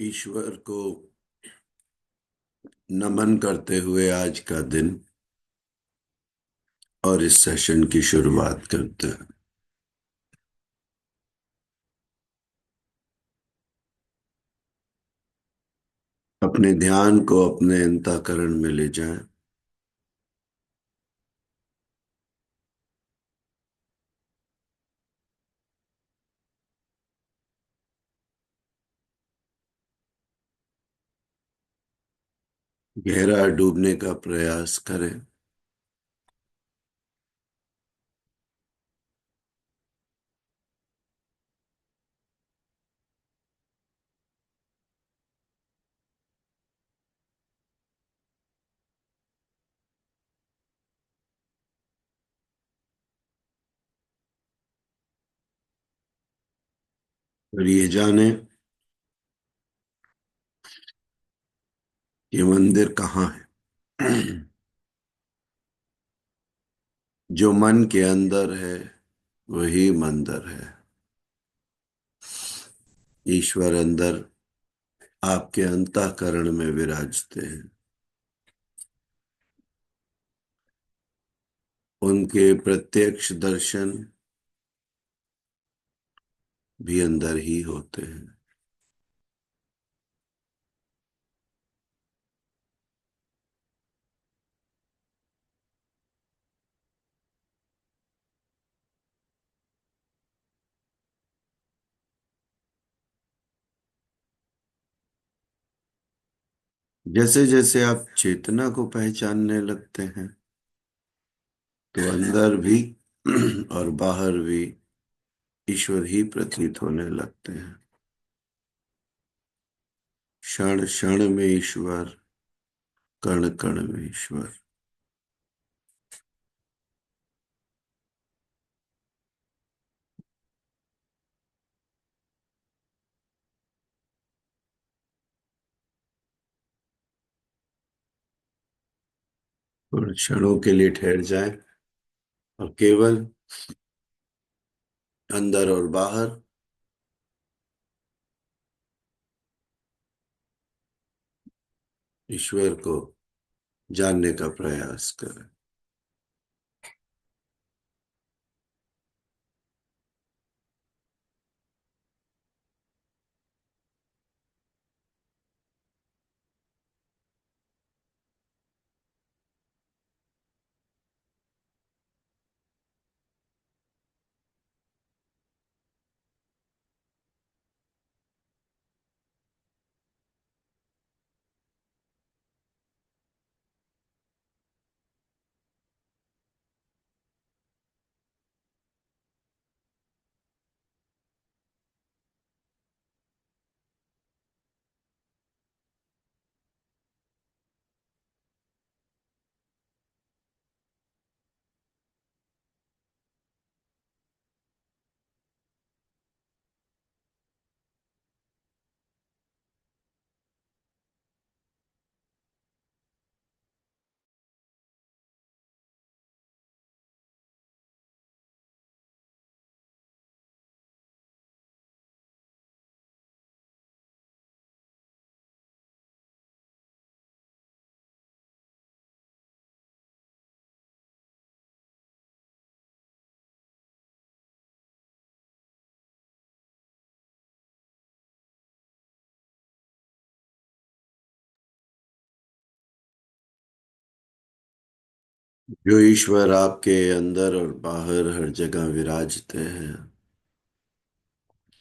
ईश्वर को नमन करते हुए आज का दिन और इस सेशन की शुरुआत करते हैं। अपने ध्यान को अपने अंतःकरण में ले जाएं। गहरा डूबने का प्रयास करें। और ये जाने ये मंदिर कहाँ है। जो मन के अंदर है वही मंदिर है। ईश्वर अंदर आपके अंतःकरण में विराजते हैं। उनके प्रत्यक्ष दर्शन भी अंदर ही होते हैं। जैसे जैसे आप चेतना को पहचानने लगते हैं तो अंदर भी और बाहर भी ईश्वर ही प्रतीत होने लगते हैं। क्षण क्षण में ईश्वर, कण कण में ईश्वर। और क्षणों के लिए ठहर जाएं और केवल अंदर और बाहर ईश्वर को जानने का प्रयास करें। जो ईश्वर आपके अंदर और बाहर हर जगह विराजते हैं,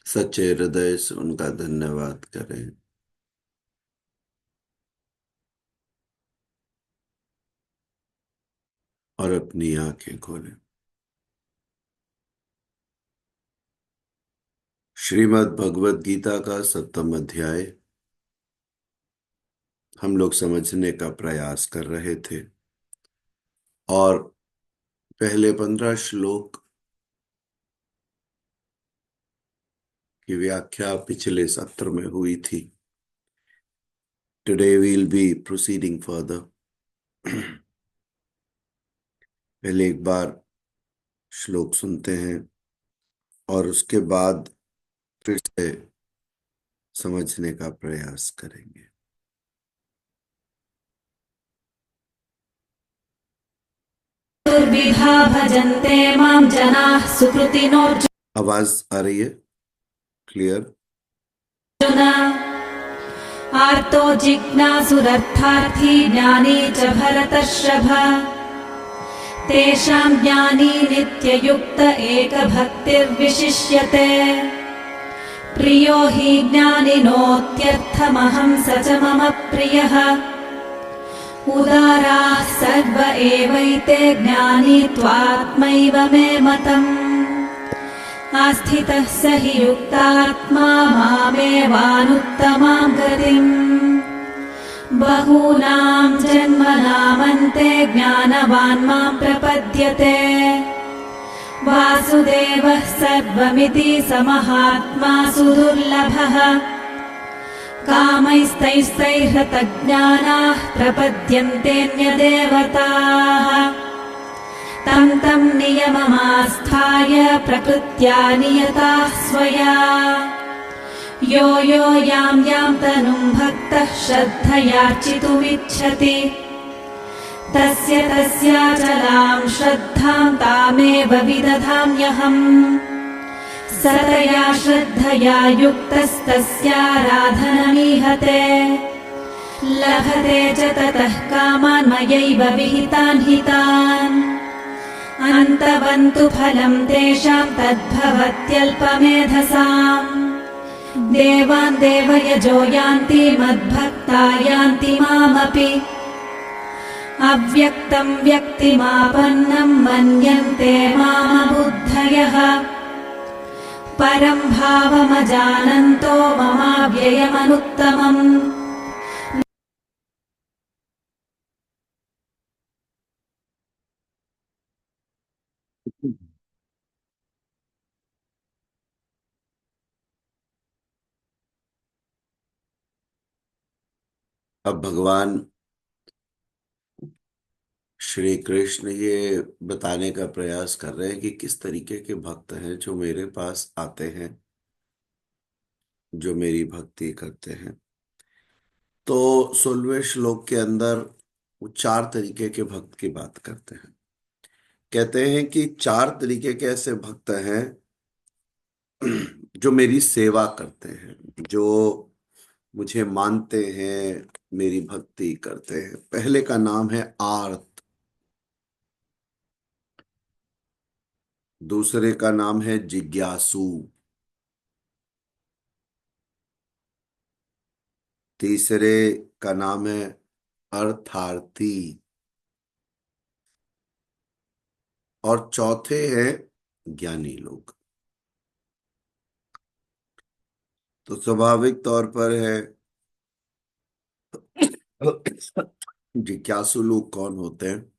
सच्चे हृदय से उनका धन्यवाद करें। और अपनी आंखें खोलें। श्रीमद् भगवत गीता का 7वां अध्याय हम लोग समझने का प्रयास कर रहे थे और पहले 15 श्लोक की व्याख्या पिछले सत्र में हुई थी। Today will be proceeding further. पहले एक बार श्लोक सुनते हैं और उसके बाद फिर से समझने का प्रयास करेंगे। दुर्विधा भजन्ते मां जनाः सुकृतिनोऽर्जुन। आवाज आ रही है क्लियर? आर्तो जिज्ञासुरर्थार्थी ज्ञानी च भरतर्षभ। तेषां ज्ञानी नित्ययुक्त एकभक्तिर्विशिष्यते। प्रियो हि ज्ञानिनोत्यर्थमहं स च मम प्रियः। उदाराः सर्व एवैते ज्ञानी त्वात्मैव मे मतम्। आस्थितः स हि युक्तात्मा मामेवानुत्तमां गतिम्। बहूनां जन्मनामन्ते ज्ञानवान् मां प्रपद्यते। वासुदेवः सर्वमिति स महात्मा सुदुर्लभः। कामैस्तैस्तैहृतज्ञानाः प्रपद्यन्तेऽन्यदेवताः। तं तं नियममास्थाय प्रकृत्या नियताः स्वया। यो यो यां यां तनुं भक्तः श्रद्धयार्चितुमिच्छति तस्य तस्याचलां श्रद्धां तामेव विदधाम्यहम्। सतया श्रद्धया युक्तस्तस्याराधनमीहते। लभते च ततः कामान् मयैव विहितान् हितान्। अन्तवन्तु फलं तेषां तद्भवत्यल्पमेधसाम्। देवान् देवयजो यान्ति मद्भक्ता यान्ति मामपि। अव्यक्तं व्यक्तिमापन्नं मन्यन्ते मामबुद्धयः। परं भावमजानन्तो ममाव्ययमनुत्तमम्। अब भगवान श्री कृष्ण ये बताने का प्रयास कर रहे हैं कि किस तरीके के भक्त हैं जो मेरे पास आते हैं, जो मेरी भक्ति करते हैं। तो 16वें श्लोक के अंदर वो 4 तरीके के भक्त की बात करते हैं। कहते हैं कि 4 तरीके के ऐसे भक्त हैं जो मेरी सेवा करते हैं, जो मुझे मानते हैं, मेरी भक्ति करते हैं। पहले का नाम है आर्त, दूसरे का नाम है जिज्ञासु, तीसरे का नाम है अर्थार्थी, और चौथे हैं ज्ञानी लोग। तो स्वाभाविक तौर पर है जिज्ञासु लोग कौन होते हैं?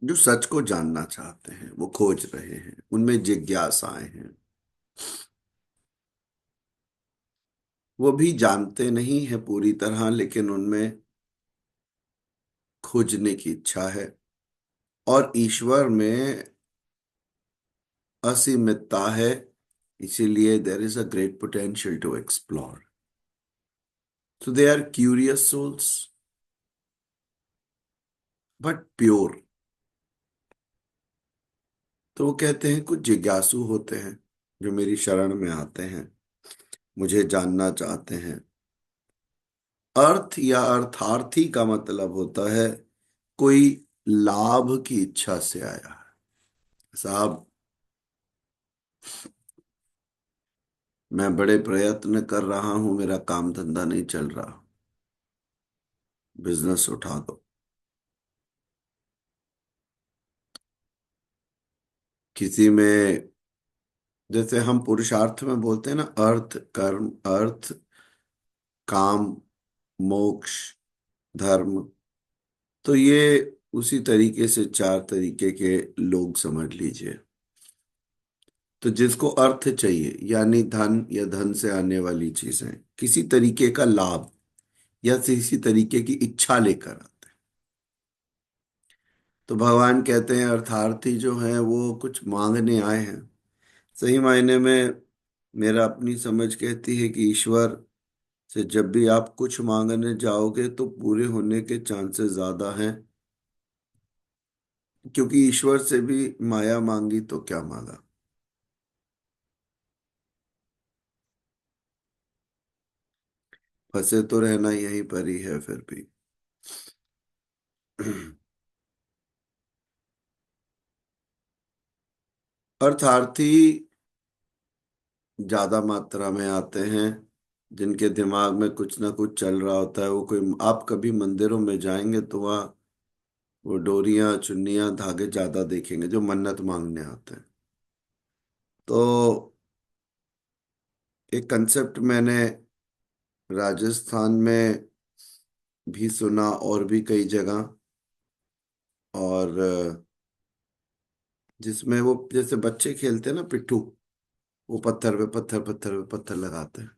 जो सच को जानना चाहते हैं, वो खोज रहे हैं, उनमें जिज्ञासाएं हैं। वो भी जानते नहीं है पूरी तरह, लेकिन उनमें खोजने की इच्छा है। और ईश्वर में असीमितता है, इसीलिए there is a great potential to explore. So they are curious souls but pure. तो वो कहते हैं कुछ जिज्ञासु होते हैं जो मेरी शरण में आते हैं, मुझे जानना चाहते हैं। अर्थ या अर्थार्थी का मतलब होता है कोई लाभ की इच्छा से आया है। साहब, मैं बड़े प्रयत्न कर रहा हूं, मेरा काम धंधा नहीं चल रहा, बिजनेस उठा दो। किसी में, जैसे हम पुरुषार्थ में बोलते हैं ना, अर्थ कर्म, अर्थ काम, मोक्ष, धर्म। तो ये उसी तरीके से 4 तरीके के लोग समझ लीजिए। तो जिसको अर्थ चाहिए, यानी धन या धन से आने वाली चीजें, किसी तरीके का लाभ या किसी तरीके की इच्छा लेकर आते हैं। तो भगवान कहते हैं अर्थार्थी जो हैं वो कुछ मांगने आए हैं। सही मायने में मेरा अपनी समझ कहती है कि ईश्वर से जब भी आप कुछ मांगने जाओगे तो पूरे होने के चांसेस ज्यादा हैं, क्योंकि ईश्वर से भी माया मांगी तो क्या मांगा। फंसे तो रहना यहीं पर ही है फिर भी। अर्थार्थी ज्यादा मात्रा में आते हैं, जिनके दिमाग में कुछ ना कुछ चल रहा होता है। वो कोई, आप कभी मंदिरों में जाएंगे तो वहाँ वो डोरियां, चुन्नियां, धागे ज्यादा देखेंगे जो मन्नत मांगने आते हैं। तो एक कंसेप्ट मैंने राजस्थान में भी सुना और भी कई जगह, और जिसमें वो जैसे बच्चे खेलते हैं ना पिट्ठू, वो पत्थर पे पत्थर, पत्थर पे पत्थर लगाते हैं।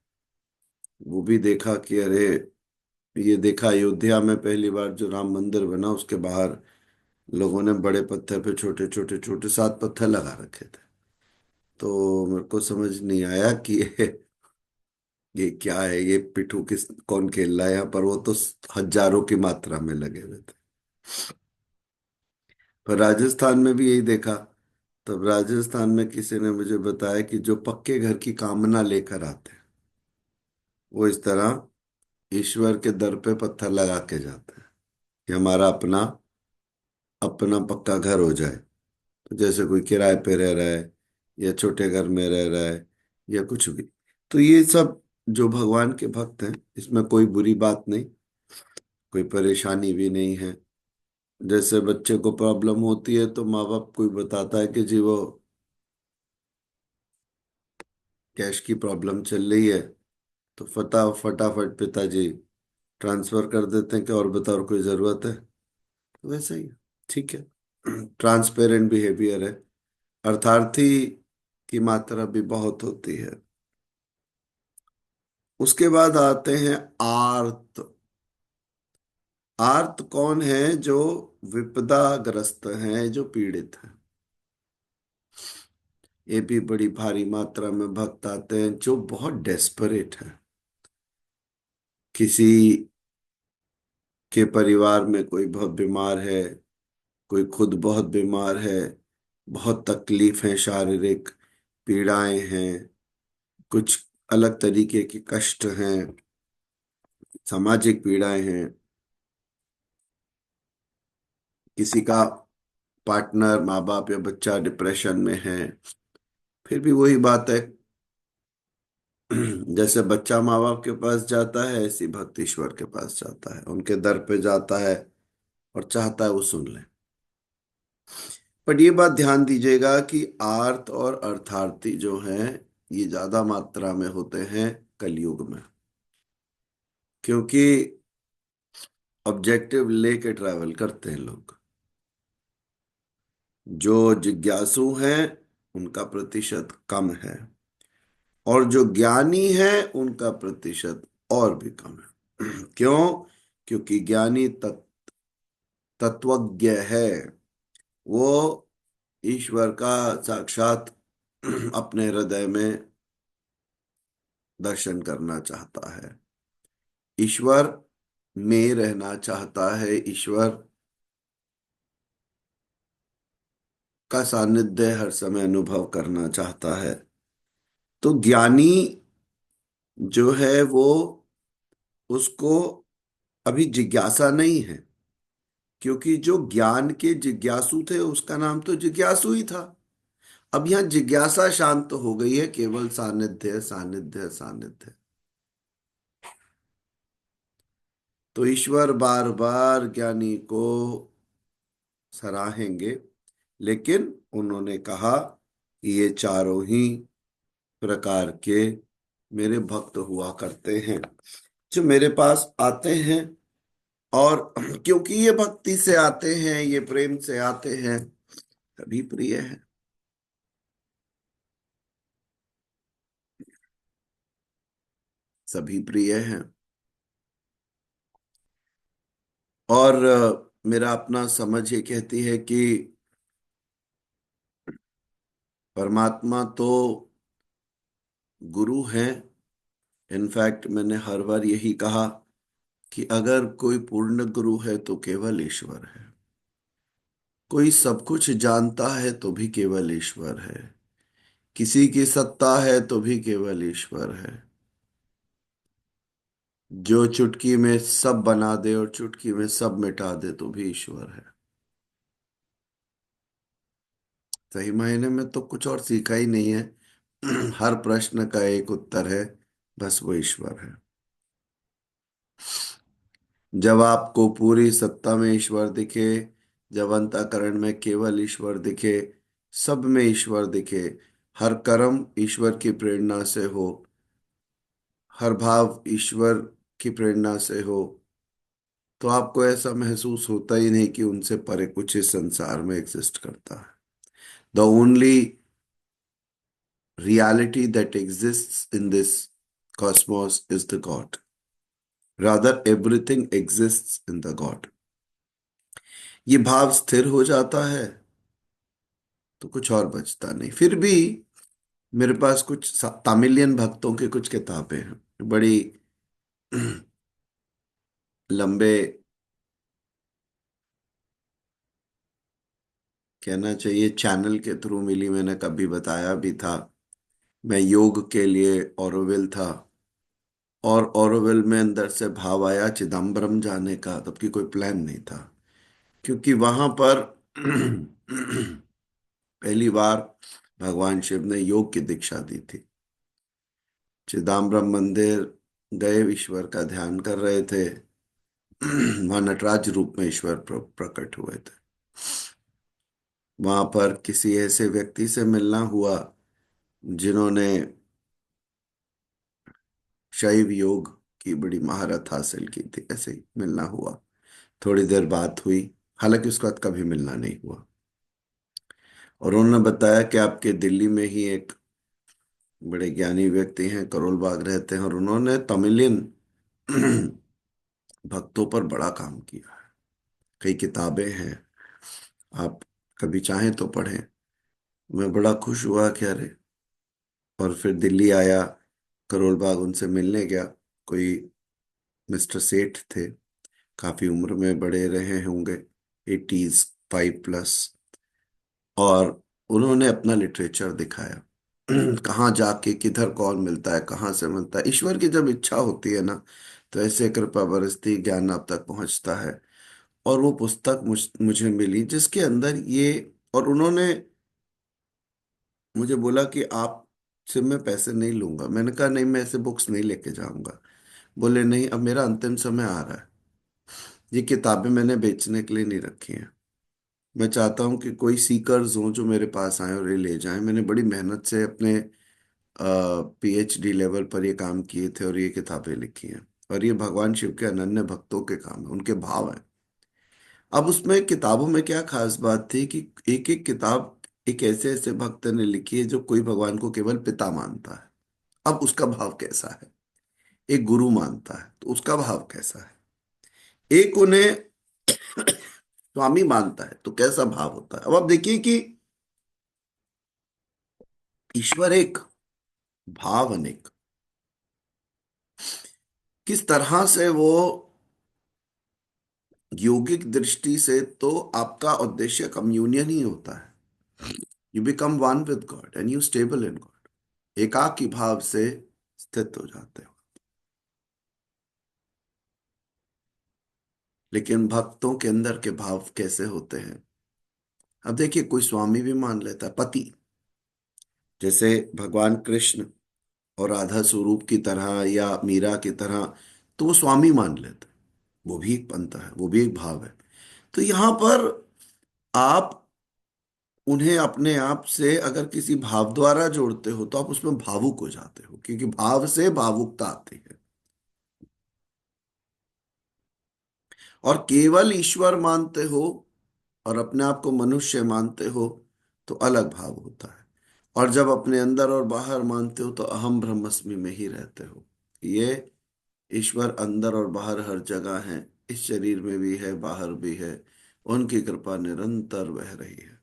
वो भी देखा कि अरे, ये देखा अयोध्या में पहली बार जो राम मंदिर बना उसके बाहर लोगों ने बड़े पत्थर पे छोटे छोटे छोटे 7 पत्थर लगा रखे थे। तो मेरे को समझ नहीं आया कि ये क्या है, ये पिट्ठू किस कौन खेल रहा है यहाँ पर। वो तो हजारों की मात्रा में लगे हुए थे। पर राजस्थान में भी यही देखा। तब राजस्थान में किसी ने मुझे बताया कि जो पक्के घर की कामना लेकर आते हैं, वो इस तरह ईश्वर के दर पे पत्थर लगा के जाते हैं कि हमारा अपना अपना पक्का घर हो जाए। तो जैसे कोई किराए पे रह रहा है या छोटे घर में रह रहा है या कुछ भी। तो ये सब जो भगवान के भक्त हैं, इसमें कोई बुरी बात नहीं, कोई परेशानी भी नहीं है। जैसे बच्चे को प्रॉब्लम होती है तो माँ बाप कोई बताता है कि जी वो कैश की प्रॉब्लम चल रही है, तो फटाफट पिताजी ट्रांसफर कर देते हैं कि और बता, और कोई जरूरत है। वैसा ही है। ठीक है। ट्रांसपेरेंट बिहेवियर है। अर्थार्थी की मात्रा भी बहुत होती है। उसके बाद आते हैं आर्त। आर्त कौन है? जो विपदाग्रस्त हैं, जो पीड़ित हैं। ये भी बड़ी भारी मात्रा में भक्त आते हैं जो बहुत डेस्परेट हैं। किसी के परिवार में कोई बहुत बीमार है, कोई खुद बहुत बीमार है, बहुत तकलीफ है, शारीरिक पीड़ाएं हैं, कुछ अलग तरीके के कष्ट हैं, सामाजिक पीड़ाएं हैं, किसी का पार्टनर, माँ बाप या बच्चा डिप्रेशन में है। फिर भी वही बात है, जैसे बच्चा माँ बाप के पास जाता है, ऐसी भक्त ईश्वर के पास जाता है, उनके दर पे जाता है और चाहता है वो सुन ले। पर ये बात ध्यान दीजिएगा कि आर्त और अर्थार्थी जो हैं, ये ज्यादा मात्रा में होते हैं कलयुग में, क्योंकि ऑब्जेक्टिव लेके ट्रैवल करते हैं लोग। जो जिज्ञासु हैं उनका प्रतिशत कम है, और जो ज्ञानी है उनका प्रतिशत और भी कम है। क्यों? क्योंकि ज्ञानी तत्वज्ञ है। वो ईश्वर का साक्षात अपने हृदय में दर्शन करना चाहता है, ईश्वर में रहना चाहता है, ईश्वर का सानिध्य हर समय अनुभव करना चाहता है। तो ज्ञानी जो है वो, उसको अभी जिज्ञासा नहीं है, क्योंकि जो ज्ञान के जिज्ञासु थे उसका नाम तो जिज्ञासु ही था। अब यहाँ जिज्ञासा शांत हो गई है, केवल सानिध्य सानिध्य सानिध्य। तो ईश्वर बार बार ज्ञानी को सराहेंगे, लेकिन उन्होंने कहा कि ये चारों ही प्रकार के मेरे भक्त हुआ करते हैं, जो मेरे पास आते हैं। और क्योंकि ये भक्ति से आते हैं, ये प्रेम से आते हैं, सभी प्रिय है, सभी प्रिय हैं। और मेरा अपना समझ ये कहती है कि परमात्मा तो गुरु हैं। इनफैक्ट मैंने हर बार यही कहा कि अगर कोई पूर्ण गुरु है तो केवल ईश्वर है। कोई सब कुछ जानता है तो भी केवल ईश्वर है। किसी की सत्ता है तो भी केवल ईश्वर है। जो चुटकी में सब बना दे और चुटकी में सब मिटा दे तो भी ईश्वर है। सही मायने में तो कुछ और सीखा ही नहीं है। हर प्रश्न का एक उत्तर है, बस वो ईश्वर है। जब आपको पूरी सत्ता में ईश्वर दिखे, जब अंतःकरण में केवल ईश्वर दिखे, सब में ईश्वर दिखे, हर कर्म ईश्वर की प्रेरणा से हो, हर भाव ईश्वर की प्रेरणा से हो, तो आपको ऐसा महसूस होता ही नहीं कि उनसे परे कुछ इस संसार में एग्जिस्ट करता है। The only reality that exists in this cosmos is the God. Rather, everything exists in the God. ये भाव स्थिर हो जाता है तो कुछ और बचता नहीं। फिर भी मेरे पास कुछ तमिलियन भक्तों की कुछ किताबें हैं, बड़ी लंबे, कहना चाहिए चैनल के थ्रू मिली। मैंने कभी बताया भी था, मैं योग के लिए ओरोविल था, और ओरोविल में अंदर से भाव आया चिदम्बरम जाने का, तब की कोई प्लान नहीं था, क्योंकि वहां पर पहली बार भगवान शिव ने योग की दीक्षा दी थी। चिदम्बरम मंदिर गए, ईश्वर का ध्यान कर रहे थे। वहां नटराज रूप में ईश्वर प्रकट हुए थे। वहां पर किसी ऐसे व्यक्ति से मिलना हुआ जिन्होंने शैव योग की बड़ी महारत हासिल की थी। ऐसे ही मिलना हुआ, थोड़ी देर बात हुई, हालांकि उसके बाद कभी मिलना नहीं हुआ। और उन्होंने बताया कि आपके दिल्ली में ही एक बड़े ज्ञानी व्यक्ति हैं, करोल बाग रहते हैं, और उन्होंने तमिलियन भक्तों पर बड़ा काम किया है। कई किताबें हैं, आप कभी चाहें तो पढ़ें। मैं बड़ा खुश हुआ कि अरे, और फिर दिल्ली आया, करोल बाग उनसे मिलने गया। कोई मिस्टर सेठ थे, काफी उम्र में बड़े रहे होंगे, 85+। और उन्होंने अपना लिटरेचर दिखाया। कहाँ जाके किधर कौन मिलता है, कहाँ से मिलता है। ईश्वर की जब इच्छा होती है ना, तो ऐसे कृपा बरसती, ज्ञान आप तक पहुंचता है। और वो पुस्तक मुझे मिली जिसके अंदर ये, और उन्होंने मुझे बोला कि आप से मैं पैसे नहीं लूंगा। मैंने कहा नहीं, मैं ऐसे बुक्स नहीं लेके जाऊंगा। बोले नहीं, अब मेरा अंतिम समय आ रहा है, ये किताबें मैंने बेचने के लिए नहीं रखी हैं। मैं चाहता हूँ कि कोई सीकर्स हों जो मेरे पास आए और ये ले जाएं। मैंने बड़ी मेहनत से अपने पीएचडी लेवल पर ये काम किए थे और ये किताबें लिखी हैं। और ये भगवान शिव के अनन्य भक्तों के काम है, उनके भाव हैं। अब उसमें किताबों में क्या खास बात थी कि एक एक किताब एक ऐसे ऐसे भक्त ने लिखी है जो कोई भगवान को केवल पिता मानता है। अब उसका भाव कैसा है? एक गुरु मानता है तो उसका भाव कैसा है? एक उन्हें स्वामी मानता है तो कैसा भाव होता है? अब आप देखिए कि ईश्वर एक, भाव अनेक। किस तरह से वो योगिक दृष्टि से, तो आपका उद्देश्य कम्युनियन ही होता है। You become one with God and you stable in God. एकाकी भाव से स्थित हो जाते हो। लेकिन भक्तों के अंदर के भाव कैसे होते हैं? अब देखिए, कोई स्वामी भी मान लेता है, पति, जैसे भगवान कृष्ण और राधा स्वरूप की तरह या मीरा की तरह, तो वो स्वामी मान लेते हैं। वो भी एक पंथ है, वो भी एक भाव है। तो यहां पर आप उन्हें अपने आप से अगर किसी भाव द्वारा जोड़ते हो तो आप उसमें भावुक हो जाते हो, क्योंकि भाव से भावुकता आती है। और केवल ईश्वर मानते हो और अपने आप को मनुष्य मानते हो तो अलग भाव होता है। और जब अपने अंदर और बाहर मानते हो तो अहम ब्रह्मस्मि में ही रहते हो। ये ईश्वर अंदर और बाहर हर जगह है, इस शरीर में भी है, बाहर भी है। उनकी कृपा निरंतर बह रही है।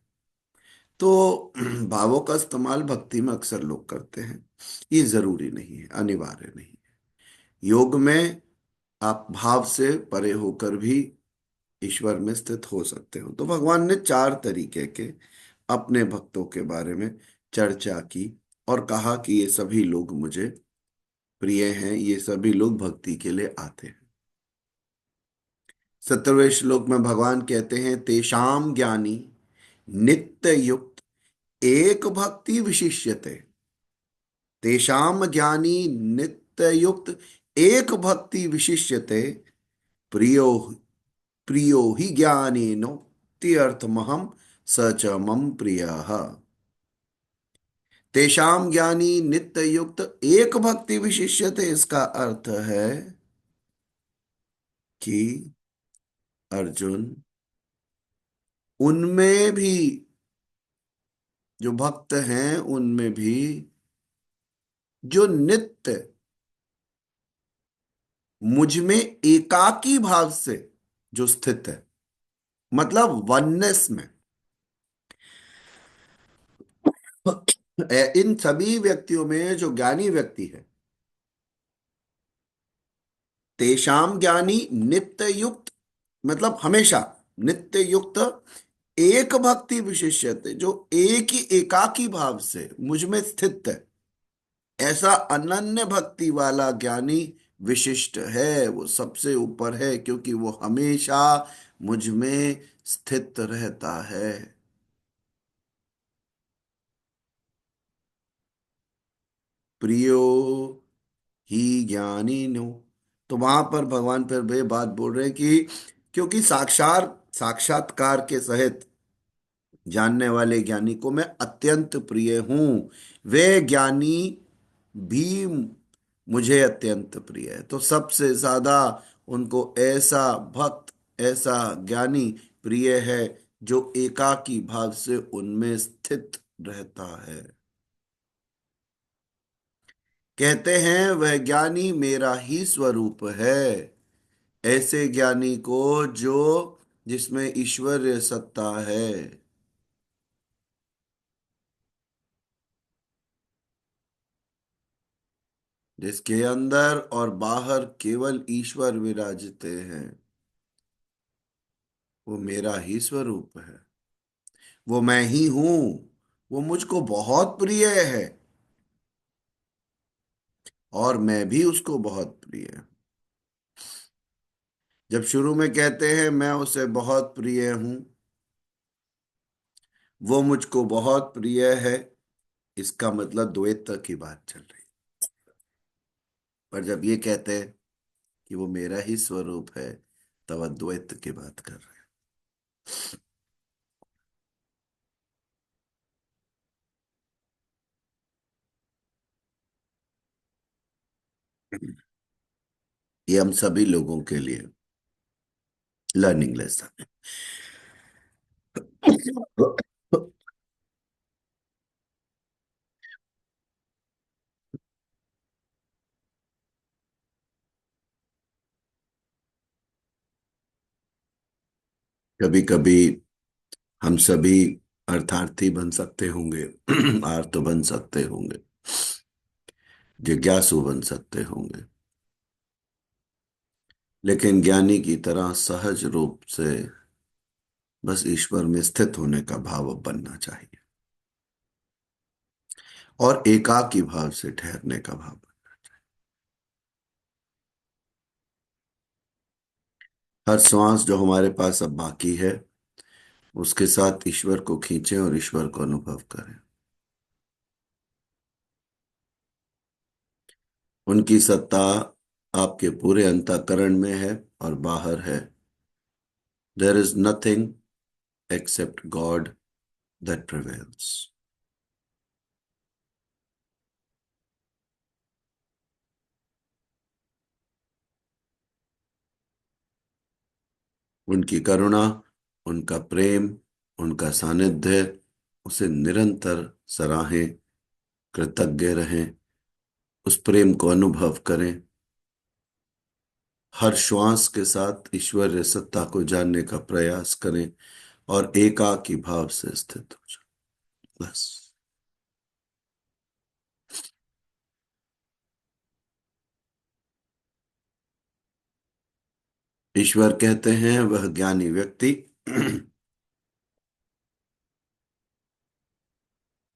तो भावों का इस्तेमाल भक्ति में अक्सर लोग करते हैं। ये जरूरी नहीं है, अनिवार्य नहीं है। योग में आप भाव से परे होकर भी ईश्वर में स्थित हो सकते हो। तो भगवान ने चार तरीके के अपने भक्तों के बारे में चर्चा की और कहा कि ये सभी लोग मुझे प्रिय हैं, ये सभी लोग भक्ति के लिए आते हैं। 17वें श्लोक में भगवान कहते हैं, तेषाम ज्ञानी नित्य युक्त एक भक्ति विशिष्यते। तेषाम ज्ञानी नित्य युक्त एक भक्ति विशिष्यते, प्रियो प्रियो हि ज्ञानेनो त्यर्थमहम स च मम प्रियः। तेषाम ज्ञानी नित्य युक्त एक भक्ति विशिष्यते, इसका अर्थ है कि अर्जुन, उनमें भी, जो भक्त हैं उनमें भी, जो नित्य मुझ में एकाकी भाव से जो स्थित है, मतलब वननेस में, इन सभी व्यक्तियों में जो ज्ञानी व्यक्ति है, तेषाम ज्ञानी नित्य युक्त, मतलब हमेशा नित्य युक्त एक भक्ति विशिष्यत, जो एक ही एकाकी भाव से मुझ में स्थित है, ऐसा अनन्य भक्ति वाला ज्ञानी विशिष्ट है, वो सबसे ऊपर है, क्योंकि वो हमेशा मुझ में स्थित रहता है। प्रियो ही ज्ञानी नो। तो वहां पर भगवान फिर वे बात बोल रहे हैं कि क्योंकि साक्षात्कार के सहित जानने वाले ज्ञानी को मैं अत्यंत प्रिय हूं, वे ज्ञानी भी मुझे अत्यंत प्रिय है। तो सबसे ज्यादा उनको ऐसा भक्त, ऐसा ज्ञानी प्रिय है जो एकाकी भाव से उनमें स्थित रहता है। कहते हैं वह ज्ञानी मेरा ही स्वरूप है। ऐसे ज्ञानी को जो, जिसमें ईश्वरीय सत्ता है, जिसके अंदर और बाहर केवल ईश्वर विराजते हैं, वो मेरा ही स्वरूप है, वो मैं ही हूं, वो मुझको बहुत प्रिय है और मैं भी उसको बहुत प्रिय हूं। जब शुरू में कहते हैं मैं उसे बहुत प्रिय हूं, वो मुझको बहुत प्रिय है, इसका मतलब द्वैत की बात चल रही है। पर जब ये कहते हैं कि वो मेरा ही स्वरूप है, तब अद्वैत की बात कर रहे हैं। ये हम सभी लोगों के लिए लर्निंग लेसन है। कभी कभी हम सभी अर्थार्थी बन सकते होंगे, आर्त बन सकते होंगे, जिज्ञासु बन सकते होंगे, लेकिन ज्ञानी की तरह सहज रूप से बस ईश्वर में स्थित होने का भाव अब बनना चाहिए और एकाकी भाव से ठहरने का भाव। हर श्वास जो हमारे पास अब बाकी है, उसके साथ ईश्वर को खींचें और ईश्वर को अनुभव करें। उनकी सत्ता आपके पूरे अंतःकरण में है और बाहर है। There is nothing except God that prevails. उनकी करुणा, उनका प्रेम, उनका सानिध्य, उसे निरंतर सराहें, कृतज्ञ रहें, उस प्रेम को अनुभव करें। हर श्वास के साथ ईश्वरीय सत्ता को जानने का प्रयास करें और एकाकी भाव से स्थित हो जाए। बस। ईश्वर कहते हैं वह ज्ञानी व्यक्ति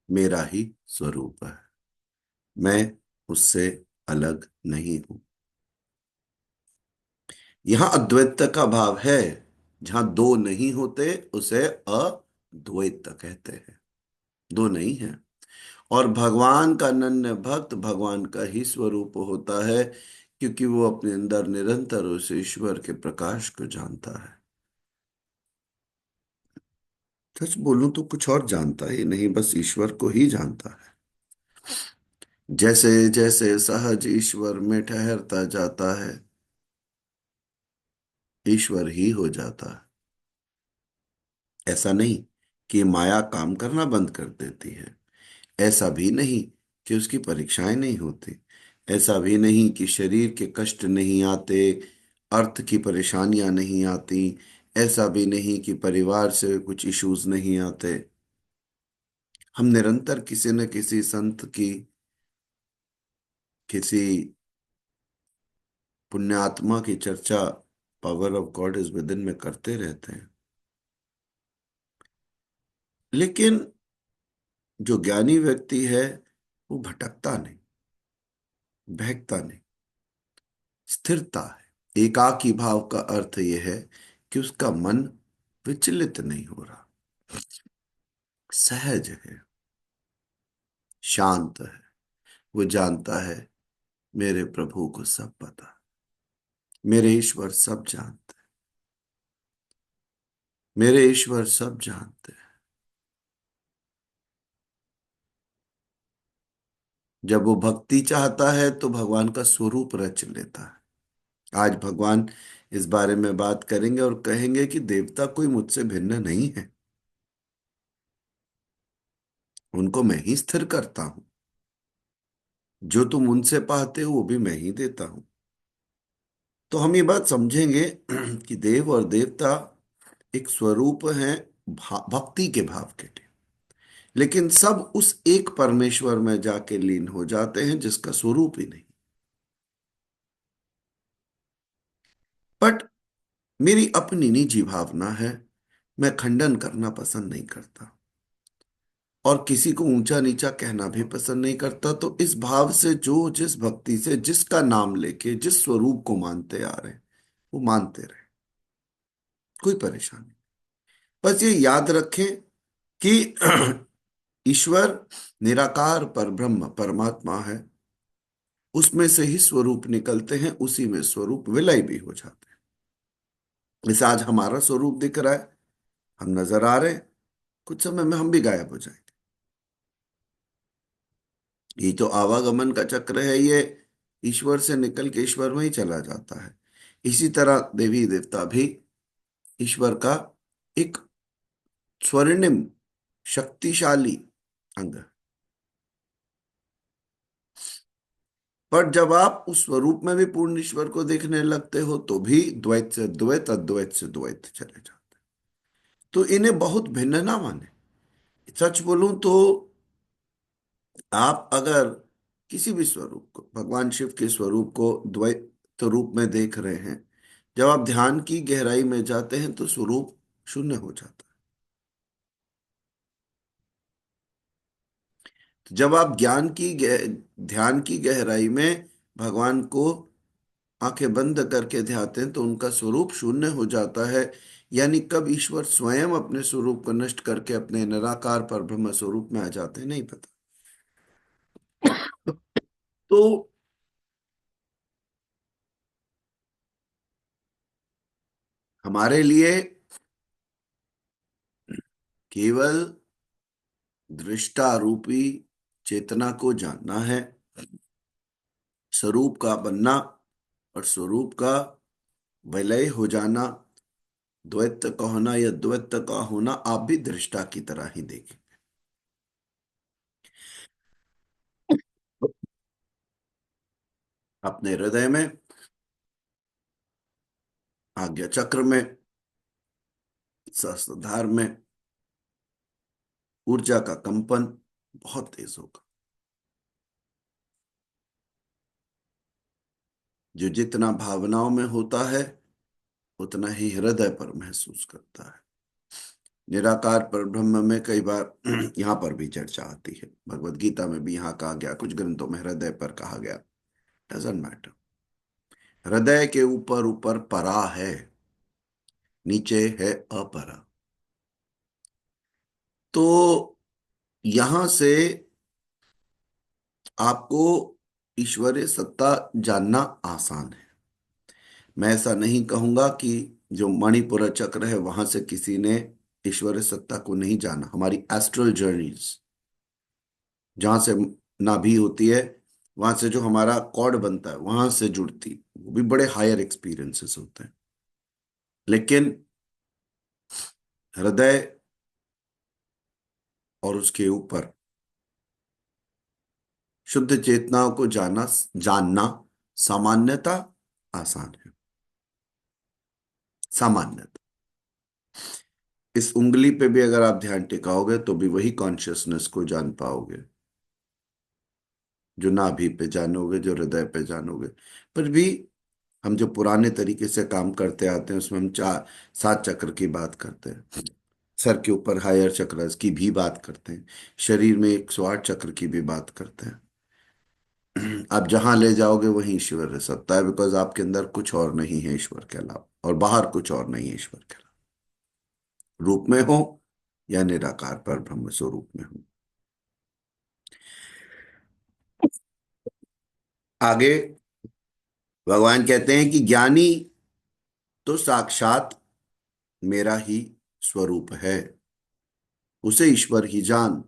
मेरा ही स्वरूप है, मैं उससे अलग नहीं हूं। यहां अद्वैत का भाव है। जहां दो नहीं होते उसे अद्वैत कहते हैं। दो नहीं है। और भगवान का अनन्य भक्त भगवान का ही स्वरूप होता है, क्योंकि वो अपने अंदर निरंतर उस ईश्वर के प्रकाश को जानता है। सच बोलूं तो कुछ और जानता ही नहीं, बस ईश्वर को ही जानता है। जैसे जैसे सहज ईश्वर में ठहरता जाता है, ईश्वर ही हो जाता है। ऐसा नहीं कि माया काम करना बंद कर देती है, ऐसा भी नहीं कि उसकी परीक्षाएं नहीं होती, ऐसा भी नहीं कि शरीर के कष्ट नहीं आते, अर्थ की परेशानियां नहीं आती, ऐसा भी नहीं कि परिवार से कुछ इश्यूज नहीं आते। हम निरंतर किसी न किसी संत की, किसी पुण्यात्मा की चर्चा, power of God is with in में करते रहते हैं। लेकिन जो ज्ञानी व्यक्ति है वो भटकता नहीं, बहकता नहीं, स्थिरता है। एकाकी भाव का अर्थ यह है कि उसका मन विचलित नहीं हो रहा, सहज है, शांत है। वो जानता है मेरे प्रभु को सब पता, मेरे ईश्वर सब जानते, मेरे ईश्वर सब जानते हैं। जब वो भक्ति चाहता है तो भगवान का स्वरूप रच लेता है। आज भगवान इस बारे में बात करेंगे और कहेंगे कि देवता कोई मुझसे भिन्न नहीं है, उनको मैं ही स्थिर करता हूं। जो तुम उनसे पाते हो वो भी मैं ही देता हूं। तो हम ये बात समझेंगे कि देव और देवता एक स्वरूप है, भक्ति के भाव के लिए। लेकिन सब उस एक परमेश्वर में जाके लीन हो जाते हैं जिसका स्वरूप ही नहीं। बट मेरी अपनी निजी भावना है, मैं खंडन करना पसंद नहीं करता और किसी को ऊंचा नीचा कहना भी पसंद नहीं करता। तो इस भाव से जो जिस भक्ति से जिसका नाम लेके जिस स्वरूप को मानते आ रहे हैं वो मानते रहे, कोई परेशानी। बस ये याद रखें कि ईश्वर निराकार पर ब्रह्म परमात्मा है, उसमें से ही स्वरूप निकलते हैं, उसी में स्वरूप विलय भी हो जाते हैं। जैसे आज हमारा स्वरूप दिख रहा है, हम नजर आ रहे हैं, कुछ समय में हम भी गायब हो जाएंगे। ये जो आवागमन का चक्र है ये ईश्वर से निकल के ईश्वर में ही चला जाता है। इसी तरह देवी देवता भी ईश्वर का एक स्वर्णिम शक्तिशाली अंग है। पर जब आप उस स्वरूप में भी पूर्ण ईश्वर को देखने लगते हो तो भी द्वैत से द्वैत, अद्वैत से द्वैत चले जाते। तो इन्हें बहुत भिन्न ना माने। सच बोलूं तो आप अगर किसी भी स्वरूप को, भगवान शिव के स्वरूप को द्वैत रूप में देख रहे हैं, जब आप ध्यान की गहराई में जाते हैं तो स्वरूप शून्य हो जाता है। तो जब आप ध्यान की गहराई में भगवान को आंखें बंद करके ध्याते हैं तो उनका स्वरूप शून्य हो जाता है। यानी कब ईश्वर स्वयं अपने स्वरूप को नष्ट करके अपने निराकार पर ब्रह्म स्वरूप में आ जाते हैं नहीं पता। तो हमारे लिए केवल दृष्टारूपी चेतना को जानना है, स्वरूप का बनना और स्वरूप का विलय हो जाना, द्वैत का होना या द्वैत का होना आप भी दृष्टा की तरह ही देखें। अपने हृदय में, आज्ञा चक्र में, सहस्त्रधार में ऊर्जा का कंपन बहुत तेज होगा। जो जितना भावनाओं में होता है उतना ही हृदय पर महसूस करता है। निराकार पर ब्रह्म में कई बार यहाँ पर भी चर्चा आती है, भगवत गीता में भी यहाँ कहा गया, कुछ ग्रंथों में हृदय पर कहा गया। Doesn't matter. हृदय के ऊपर ऊपर परा है, नीचे है अपरा। तो यहां से आपको ईश्वरीय सत्ता जानना आसान है। मैं ऐसा नहीं कहूंगा कि जो मणिपुरा चक्र है वहां से किसी ने ईश्वरीय सत्ता को नहीं जाना। हमारी एस्ट्रल जर्नीज, जहां से नाभि होती है, वहां से जो हमारा कॉर्ड बनता है वहां से जुड़ती, वो भी बड़े हायर एक्सपीरियंसेस होते हैं। लेकिन हृदय और उसके ऊपर शुद्ध चेतनाओं को जानना सामान्यता आसान है। सामान्यता, इस उंगली पे भी अगर आप ध्यान टिकाओगे तो भी वही कॉन्शियसनेस को जान पाओगे जो नाभि पे जानोगे, जो हृदय पे जानोगे। पर भी हम जो पुराने तरीके से काम करते आते हैं उसमें हम 4 7 चक्र की बात करते हैं, सर के ऊपर हायर चक्र की भी बात करते हैं, शरीर में 108 चक्र की भी बात करते हैं। आप जहां ले जाओगे वहीं ईश्वर रह सकता है, बिकॉज आपके अंदर कुछ और नहीं है ईश्वर के अलावा, और बाहर कुछ और नहीं है ईश्वर के अलावा, रूप में हो या निराकार पर ब्रह्म स्वरूप में हो। आगे भगवान कहते हैं कि ज्ञानी तो साक्षात मेरा ही स्वरूप है, उसे ईश्वर ही जान,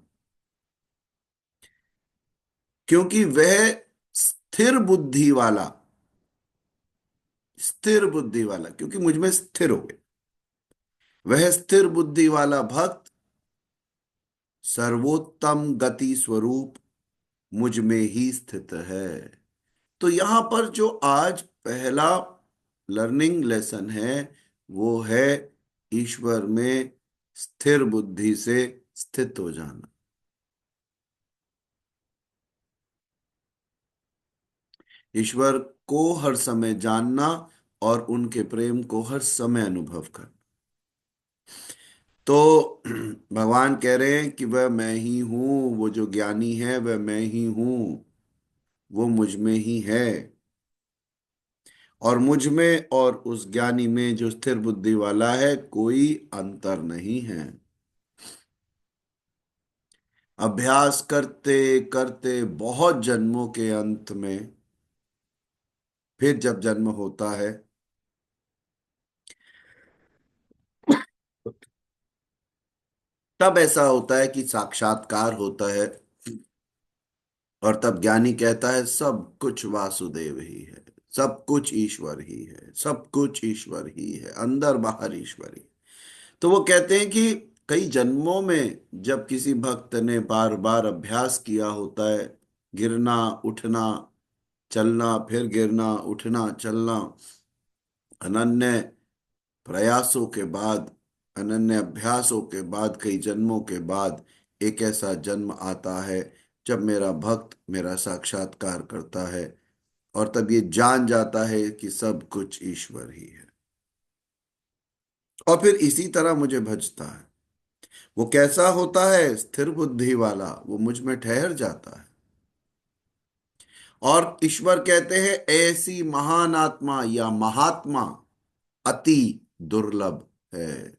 क्योंकि वह स्थिर बुद्धि वाला, स्थिर बुद्धि वाला क्योंकि मुझ में स्थिर हो गए, वह स्थिर बुद्धि वाला भक्त सर्वोत्तम गति स्वरूप मुझ में ही स्थित है। तो यहां पर जो आज पहला लर्निंग लेसन है वो है ईश्वर में स्थिर बुद्धि से स्थित हो जाना, ईश्वर को हर समय जानना और उनके प्रेम को हर समय अनुभव करना। तो भगवान कह रहे हैं कि वह मैं ही हूं, वो जो ज्ञानी है वह मैं ही हूं, वो मुझ में ही है। और मुझ में और उस ज्ञानी में जो स्थिर बुद्धि वाला है कोई अंतर नहीं है। अभ्यास करते करते बहुत जन्मों के अंत में फिर जब जन्म होता है तब ऐसा होता है कि साक्षात्कार होता है, और तब ज्ञानी कहता है सब कुछ वासुदेव ही है, सब कुछ ईश्वर ही है, सब कुछ ईश्वर ही है, अंदर बाहर ईश्वर ही। तो वो कहते हैं कि कई जन्मों में जब किसी भक्त ने बार बार अभ्यास किया होता है, गिरना उठना चलना, फिर गिरना उठना चलना, अनन्य प्रयासों के बाद, अनन्य अभ्यासों के बाद, कई जन्मों के बाद एक ऐसा जन्म आता है जब मेरा भक्त मेरा साक्षात्कार करता है, और तब ये जान जाता है कि सब कुछ ईश्वर ही है, और फिर इसी तरह मुझे भजता है। वो कैसा होता है? स्थिर बुद्धि वाला, वो मुझ में ठहर जाता है। और ईश्वर कहते हैं ऐसी महान आत्मा या महात्मा अति दुर्लभ है।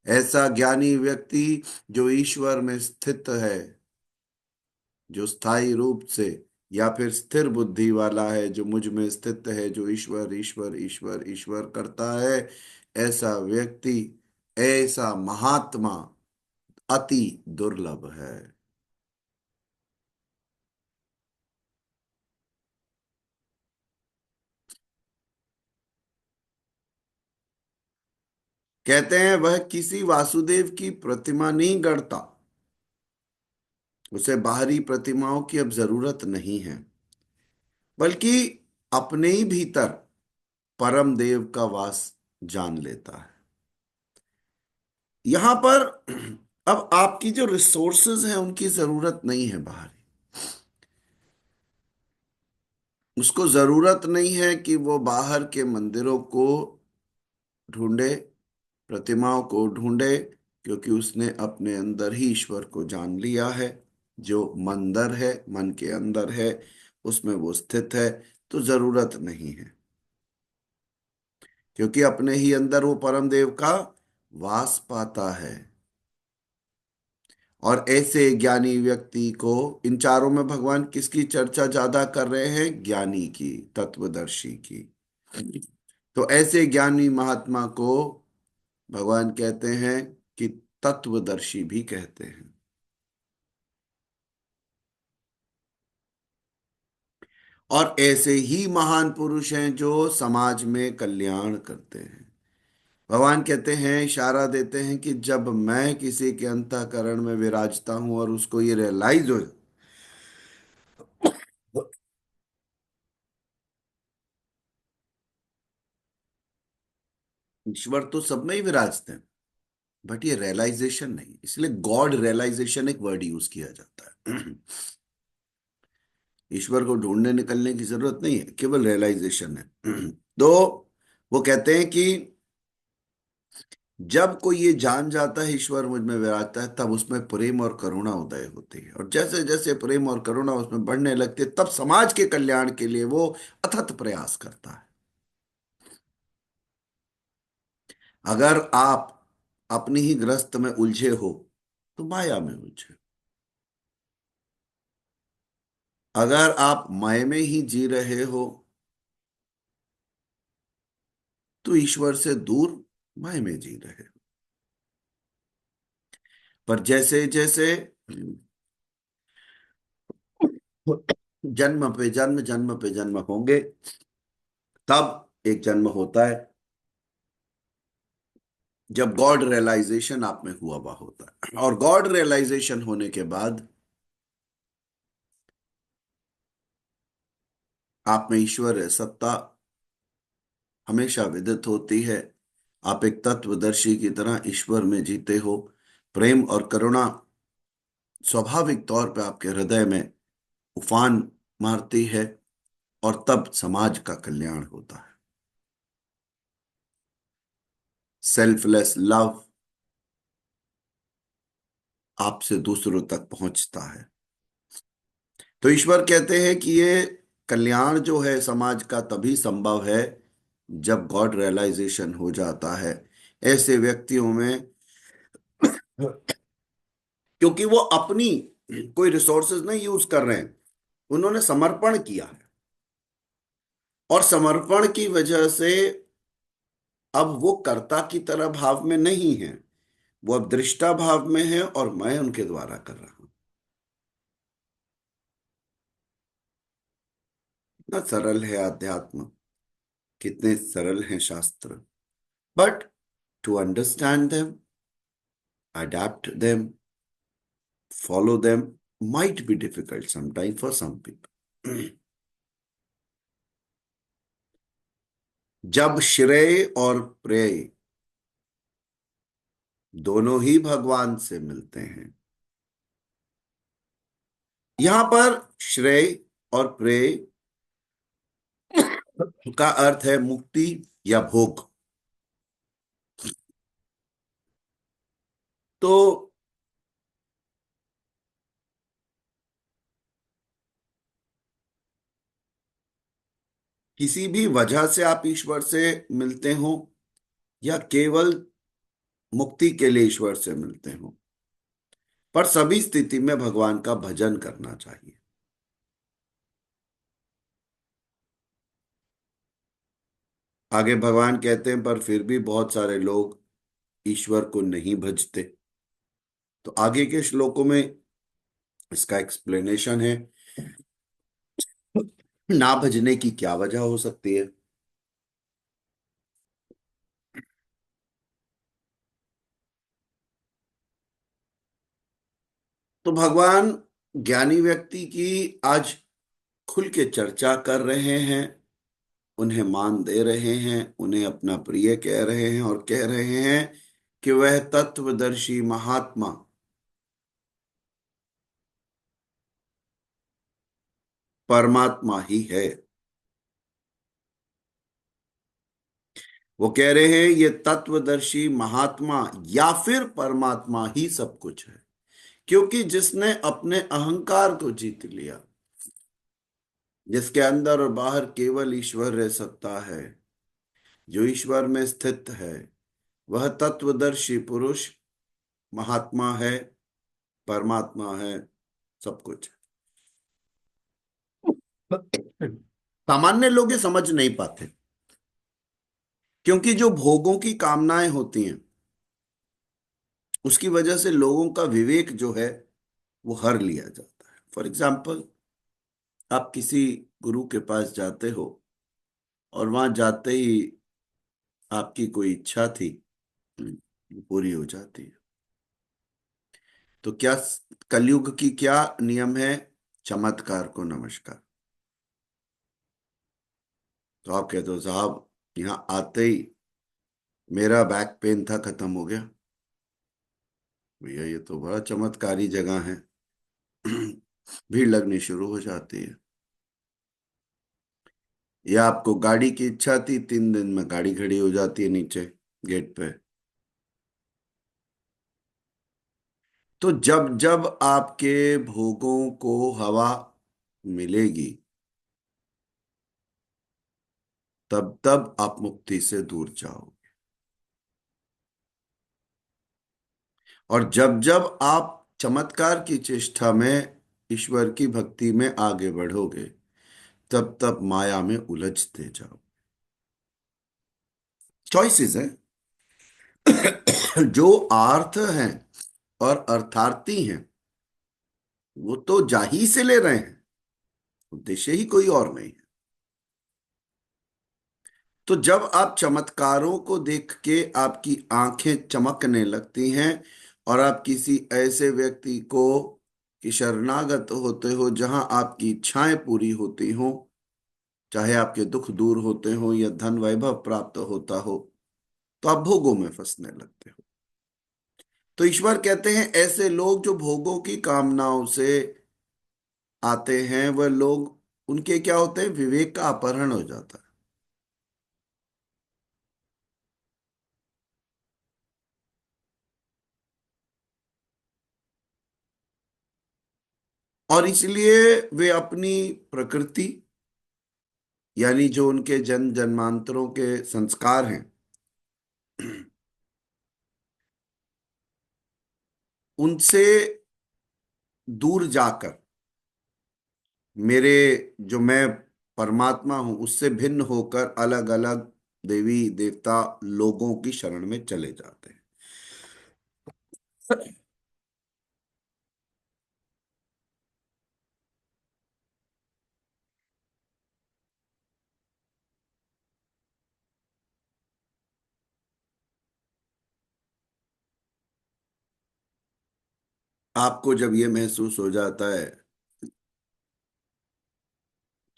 ऐसा ज्ञानी व्यक्ति जो ईश्वर में स्थित है, जो स्थायी रूप से या फिर स्थिर बुद्धि वाला है, जो मुझ में स्थित है, जो ईश्वर ईश्वर ईश्वर ईश्वर करता है, ऐसा व्यक्ति, ऐसा महात्मा अति दुर्लभ है। कहते हैं वह किसी वासुदेव की प्रतिमा नहीं गढ़ता, उसे बाहरी प्रतिमाओं की अब जरूरत नहीं है, बल्कि अपने ही भीतर परम देव का वास जान लेता है। यहां पर अब आपकी जो रिसोर्सेज हैं उनकी जरूरत नहीं है बाहर, उसको जरूरत नहीं है कि वो बाहर के मंदिरों को ढूंढे, प्रतिमाओं को ढूंढे, क्योंकि उसने अपने अंदर ही ईश्वर को जान लिया है। जो मंदिर है, मन के अंदर है, उसमें वो स्थित है। तो जरूरत नहीं है, क्योंकि अपने ही अंदर वो परम देव का वास पाता है। और ऐसे ज्ञानी व्यक्ति को, इन चारों में भगवान किसकी चर्चा ज्यादा कर रहे हैं? ज्ञानी की, तत्वदर्शी की। तो ऐसे ज्ञानी महात्मा को भगवान कहते हैं कि तत्वदर्शी भी कहते हैं। और ऐसे ही महान पुरुष हैं जो समाज में कल्याण करते हैं। भगवान कहते हैं, इशारा देते हैं कि जब मैं किसी के अंतःकरण में विराजता हूं और उसको ये रियलाइज हो, ईश्वर तो सब में ही विराजते हैं, बट ये रियलाइजेशन नहीं, इसलिए गॉड रियलाइजेशन एक वर्ड यूज किया जाता है। ईश्वर को ढूंढने निकलने की जरूरत नहीं है, केवल रियलाइजेशन है। तो वो कहते हैं कि जब कोई ये जान जाता है ईश्वर मुझ में विराजता है, तब उसमें प्रेम और करुणा उदय होती है, और जैसे जैसे प्रेम और करुणा उसमें बढ़ने लगती है, तब समाज के कल्याण के लिए वो अथक प्रयास करता है। अगर आप अपनी ही ग्रस्त में उलझे हो तो माया में उलझे, अगर आप माया में ही जी रहे हो तो ईश्वर से दूर माया में जी रहे हो। पर जैसे जैसे जन्म पे जन्म, जन्म पे जन्म होंगे, तब एक जन्म होता है जब गॉड रियलाइजेशन आप में हुआ हुआ होता है। और गॉड रियलाइजेशन होने के बाद आप में ईश्वर सत्ता हमेशा विदित होती है। आप एक तत्वदर्शी की तरह ईश्वर में जीते हो। प्रेम और करुणा स्वाभाविक तौर पे आपके हृदय में उफान मारती है, और तब समाज का कल्याण होता है। सेल्फलेस लव आपसे दूसरों तक पहुंचता है। तो ईश्वर कहते हैं कि ये कल्याण जो है समाज का तभी संभव है जब गॉड रियलाइजेशन हो जाता है ऐसे व्यक्तियों में, क्योंकि वो अपनी कोई रिसोर्सेज नहीं यूज कर रहे हैं, उन्होंने समर्पण किया है। और समर्पण की वजह से अब वो कर्ता की तरह भाव में नहीं है, वो अब दृष्टा भाव में है, और मैं उनके द्वारा कर रहा हूं। कितना सरल है अध्यात्म, कितने सरल हैं शास्त्र। But to understand them, adapt them, follow them might be difficult sometime for some people। जब श्रेय और प्रेय दोनों ही भगवान से मिलते हैं, यहां पर श्रेय और प्रेय का अर्थ है मुक्ति या भोग। तो किसी भी वजह से आप ईश्वर से मिलते हो या केवल मुक्ति के लिए ईश्वर से मिलते हो, पर सभी स्थिति में भगवान का भजन करना चाहिए। आगे भगवान कहते हैं, पर फिर भी बहुत सारे लोग ईश्वर को नहीं भजते। तो आगे के श्लोकों में इसका एक्सप्लेनेशन है, ना भजने की क्या वजह हो सकती है। तो भगवान ज्ञानी व्यक्ति की आज खुल के चर्चा कर रहे हैं, उन्हें मान दे रहे हैं, उन्हें अपना प्रिय कह रहे हैं, और कह रहे हैं कि वह तत्वदर्शी महात्मा परमात्मा ही है। वो कह रहे हैं ये तत्वदर्शी महात्मा या फिर परमात्मा ही सब कुछ है, क्योंकि जिसने अपने अहंकार को जीत लिया, जिसके अंदर और बाहर केवल ईश्वर रह सकता है, जो ईश्वर में स्थित है, वह तत्वदर्शी पुरुष महात्मा है, परमात्मा है, सब कुछ है। सामान्य लोग ये समझ नहीं पाते, क्योंकि जो भोगों की कामनाएं होती हैं उसकी वजह से लोगों का विवेक जो है वो हर लिया जाता है। फॉर एग्जाम्पल, आप किसी गुरु के पास जाते हो और वहां जाते ही आपकी कोई इच्छा थी, वो पूरी हो जाती है। तो क्या कलयुग की क्या नियम है? चमत्कार को नमस्कार। तो आप कहते हो साहब यहाँ आते ही मेरा बैक पेन था, खत्म हो गया। भैया ये तो बड़ा चमत्कारी जगह है। भीड़ लगनी शुरू हो जाती है। या आपको गाड़ी की इच्छा थी, 3 दिन में गाड़ी खड़ी हो जाती है नीचे गेट पे। तो जब जब आपके भोगों को हवा मिलेगी, तब तब आप मुक्ति से दूर जाओ। और जब जब आप चमत्कार की चेष्टा में ईश्वर की भक्ति में आगे बढ़ोगे, तब तब माया में उलझते जाओ। चॉइसेस हैं। जो आर्थ हैं और अर्थार्थी हैं, वो तो जा ही से ले रहे हैं, उद्देश्य ही कोई और नहीं है। तो जब आप चमत्कारों को देख के आपकी आंखें चमकने लगती हैं और आप किसी ऐसे व्यक्ति को की शरणागत होते हो जहां आपकी इच्छाएं पूरी होती हो, चाहे आपके दुख दूर होते हो या धन वैभव प्राप्त होता हो, तो आप भोगों में फंसने लगते हो। तो ईश्वर कहते हैं ऐसे लोग जो भोगों की कामनाओं से आते हैं, वह लोग, उनके क्या होते हैं, विवेक का अपहरण हो जाता है। और इसलिए वे अपनी प्रकृति, यानी जो उनके जन्म जन्मांतरों के संस्कार हैं, उनसे दूर जाकर मेरे, जो मैं परमात्मा हूं उससे भिन्न होकर अलग अलग देवी देवता लोगों की शरण में चले जाते हैं। आपको जब ये महसूस हो जाता है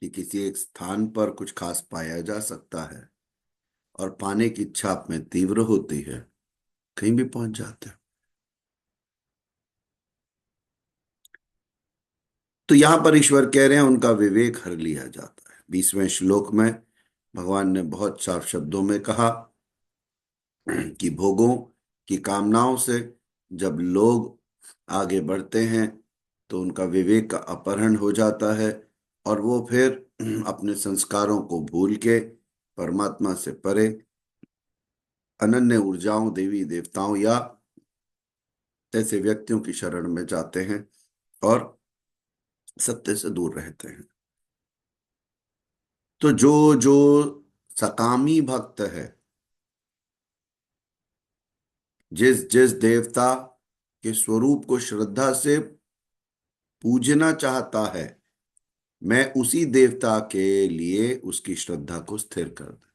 कि किसी एक स्थान पर कुछ खास पाया जा सकता है और पाने की इच्छा आप में तीव्र होती है, कहीं भी पहुंच जाते हैं। तो यहां पर ईश्वर कह रहे हैं उनका विवेक हर लिया जाता है। 20वें श्लोक में भगवान ने बहुत साफ शब्दों में कहा कि भोगों की कामनाओं से जब लोग आगे बढ़ते हैं तो उनका विवेक का अपहरण हो जाता है, और वो फिर अपने संस्कारों को भूल के परमात्मा से परे अनन्य ऊर्जाओं, देवी देवताओं या ऐसे व्यक्तियों की शरण में जाते हैं और सत्य से दूर रहते हैं। तो जो जो सकामी भक्त है, जिस जिस देवता के स्वरूप को श्रद्धा से पूजना चाहता है, मैं उसी देवता के लिए उसकी श्रद्धा को स्थिर कर दूं।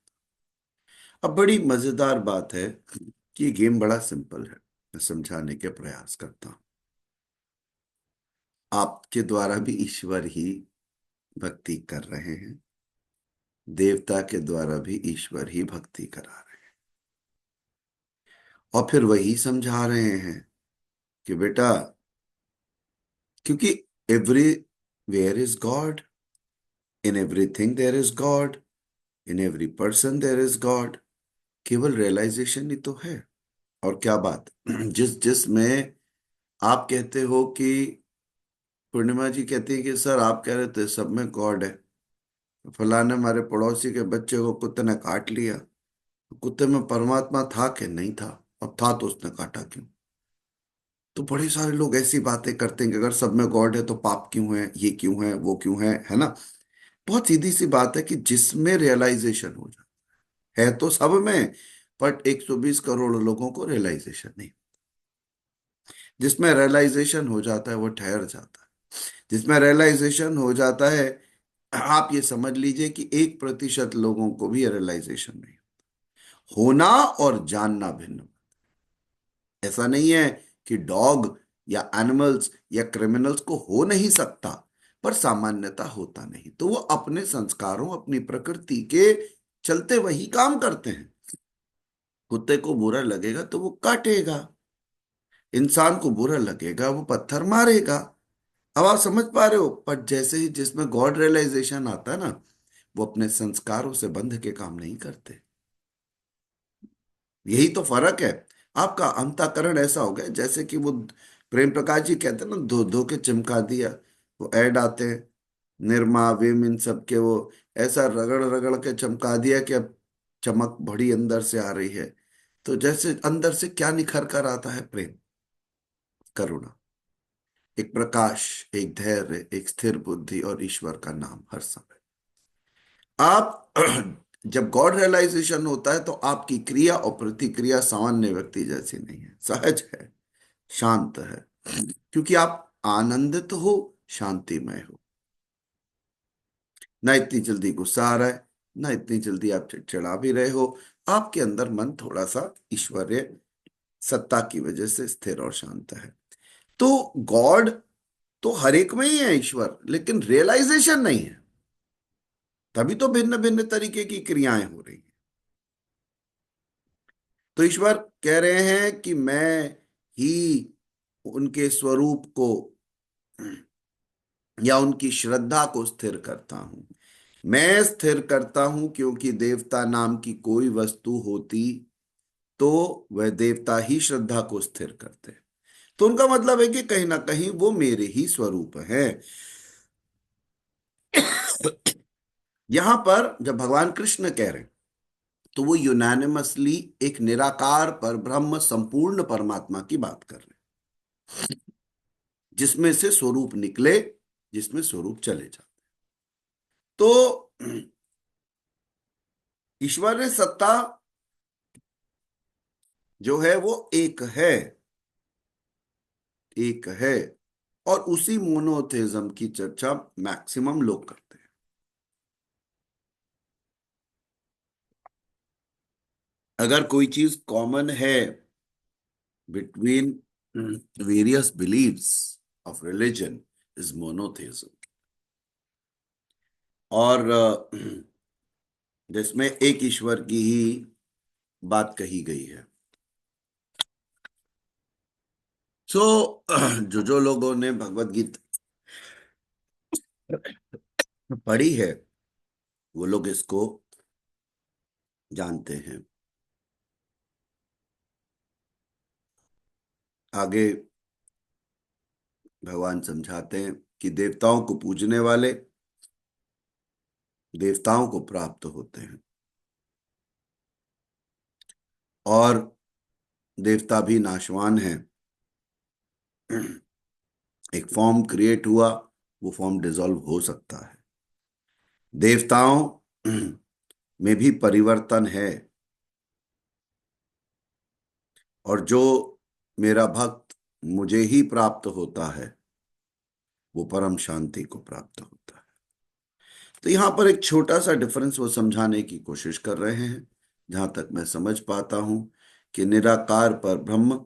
अब बड़ी मजेदार बात है कि ये गेम बड़ा सिंपल है। मैं समझाने के प्रयास करता हूं। आपके द्वारा भी ईश्वर ही भक्ति कर रहे हैं, देवता के द्वारा भी ईश्वर ही भक्ति करा रहे हैं, और फिर वही समझा रहे हैं कि बेटा, क्योंकि everywhere is God, in everything there is God, in every person there is God. केवल रियलाइजेशन ही तो है। और क्या बात जिस जिसमें आप कहते हो कि पूर्णिमा जी कहती है कि सर आप कह रहे थे सब में गॉड है, फलाने हमारे पड़ोसी के बच्चे को कुत्ते ने काट लिया, कुत्ते में परमात्मा था कि नहीं था, और था तो उसने काटा क्यों? तो बड़े सारे लोग ऐसी बातें करते हैं कि अगर सब में गॉड है तो पाप क्यों है, ये क्यों है, वो क्यों है ना। बहुत सीधी सी बात है कि जिसमें रियलाइजेशन हो जाए, है तो सब में, बट 120 करोड़ लोगों को रियलाइजेशन नहीं। जिसमें रियलाइजेशन हो जाता है वो ठहर जाता है। जिसमें रियलाइजेशन हो जाता है, आप ये समझ लीजिए कि 1% लोगों को भी रियलाइजेशन नहीं। होना और जानना भिन्न। ऐसा नहीं है कि डॉग या एनिमल्स या क्रिमिनल्स को हो नहीं सकता, पर सामान्यता होता नहीं, तो वो अपने संस्कारों अपनी प्रकृति के चलते वही काम करते हैं। कुत्ते को बुरा लगेगा तो वो काटेगा, इंसान को बुरा लगेगा वो पत्थर मारेगा। अब आप समझ पा रहे हो? पर जैसे ही जिसमें गॉड रियलाइजेशन आता है ना, वो अपने संस्कारों से बंध के काम नहीं करते। यही तो फर्क है। आपका अंतःकरण ऐसा हो गया जैसे कि वो प्रेम प्रकाश जी कहते हैं ना, धो धो के चमका दिया। वो ऐड आते हैं निरमा विम इन सब के, वो ऐसा रगड़ रगड़ के चमका दिया कि अब चमक बड़ी अंदर से आ रही है। तो जैसे अंदर से क्या निखर कर आता है? प्रेम, करुणा, एक प्रकाश, एक धैर्य, एक स्थिर बुद्धि और ईश्वर का नाम हर समय। आप जब गॉड रियलाइजेशन होता है तो आपकी क्रिया और प्रतिक्रिया सामान्य व्यक्ति जैसी नहीं है, सहज है, शांत है, क्योंकि आप आनंदित हो, शांतिमय हो। ना इतनी जल्दी गुस्सा आ रहा है, ना इतनी जल्दी आप चिड़चिड़ा भी रहे हो। आपके अंदर मन थोड़ा सा ईश्वरीय सत्ता की वजह से स्थिर और शांत है। तो गॉड तो हर एक में ही है ईश्वर, लेकिन रियलाइजेशन नहीं है। तभी तो भिन्न भिन्न तरीके की क्रियाएं हो रही हैं। तो ईश्वर कह रहे हैं कि मैं ही उनके स्वरूप को या उनकी श्रद्धा को स्थिर करता हूं। मैं स्थिर करता हूं क्योंकि देवता नाम की कोई वस्तु होती तो वह देवता ही श्रद्धा को स्थिर करते। तो उनका मतलब है कि कहीं ना कहीं वो मेरे ही स्वरूप हैं। यहां पर जब भगवान कृष्ण कह रहे हैं तो वो यूनानिमसली एक निराकार पर ब्रह्म संपूर्ण परमात्मा की बात कर रहे हैं, जिसमें से स्वरूप निकले, जिसमें स्वरूप चले जाते। तो ईश्वरीय सत्ता जो है वो एक है, एक है। और उसी मोनोथेज्म की चर्चा मैक्सिमम लोग करते हैं। अगर कोई चीज कॉमन है between various believes of religion, is monotheism. और जिसमें एक ईश्वर की ही बात कही गई है। सो जो लोगों ने भगवत गीता पढ़ी है वो लोग इसको जानते हैं। आगे भगवान समझाते हैं कि देवताओं को पूजने वाले देवताओं को प्राप्त होते हैं, और देवता भी नाशवान हैं। एक फॉर्म क्रिएट हुआ, वो फॉर्म डिसॉल्व हो सकता है। देवताओं में भी परिवर्तन है, और जो मेरा भक्त मुझे ही प्राप्त होता है वो परम शांति को प्राप्त होता है। तो यहां पर एक छोटा सा डिफरेंस वो समझाने की कोशिश कर रहे हैं। जहां तक मैं समझ पाता हूं कि निराकार पर ब्रह्म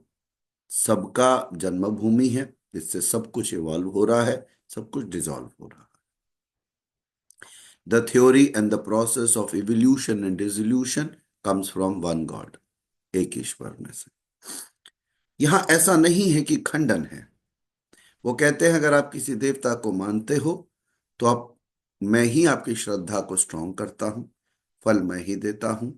सबका जन्मभूमि है, जिससे सब कुछ इवॉल्व हो रहा है, सब कुछ डिसॉल्व हो रहा है। The theory and the process of evolution and dissolution comes from one God, एक ईश्वर में से। यहां ऐसा नहीं है कि खंडन है। वो कहते हैं अगर आप किसी देवता को मानते हो तो आप मैं ही आपकी श्रद्धा को स्ट्रांग करता हूं, फल मैं ही देता हूं।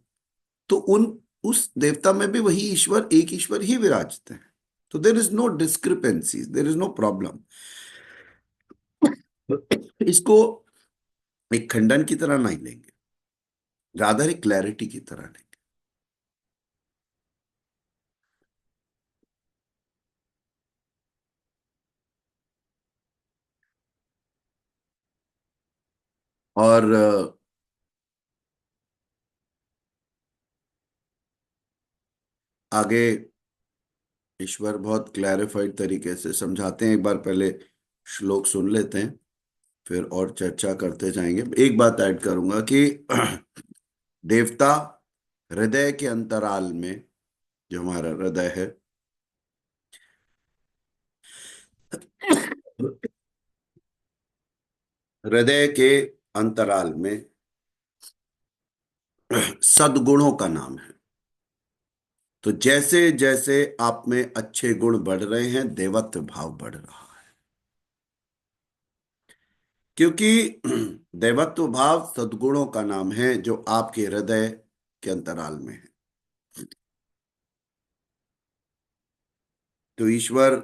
तो उन उस देवता में भी वही ईश्वर, एक ईश्वर ही विराजते हैं। तो there is no discrepancy, there is no problem. इसको एक खंडन की तरह नहीं लेंगे, रादर एक क्लैरिटी की तरह लेंगे। और आगे ईश्वर बहुत क्लैरिफाइड तरीके से समझाते हैं। एक बार पहले श्लोक सुन लेते हैं, फिर और चर्चा करते जाएंगे। एक बात ऐड करूंगा कि देवता हृदय के अंतराल में, जो हमारा हृदय है, हृदय के अंतराल में सद्गुणों का नाम है। तो जैसे जैसे आप में अच्छे गुण बढ़ रहे हैं, देवत्व भाव बढ़ रहा है। क्योंकि देवत्व भाव सद्गुणों का नाम है, जो आपके हृदय के अंतराल में है। तो ईश्वर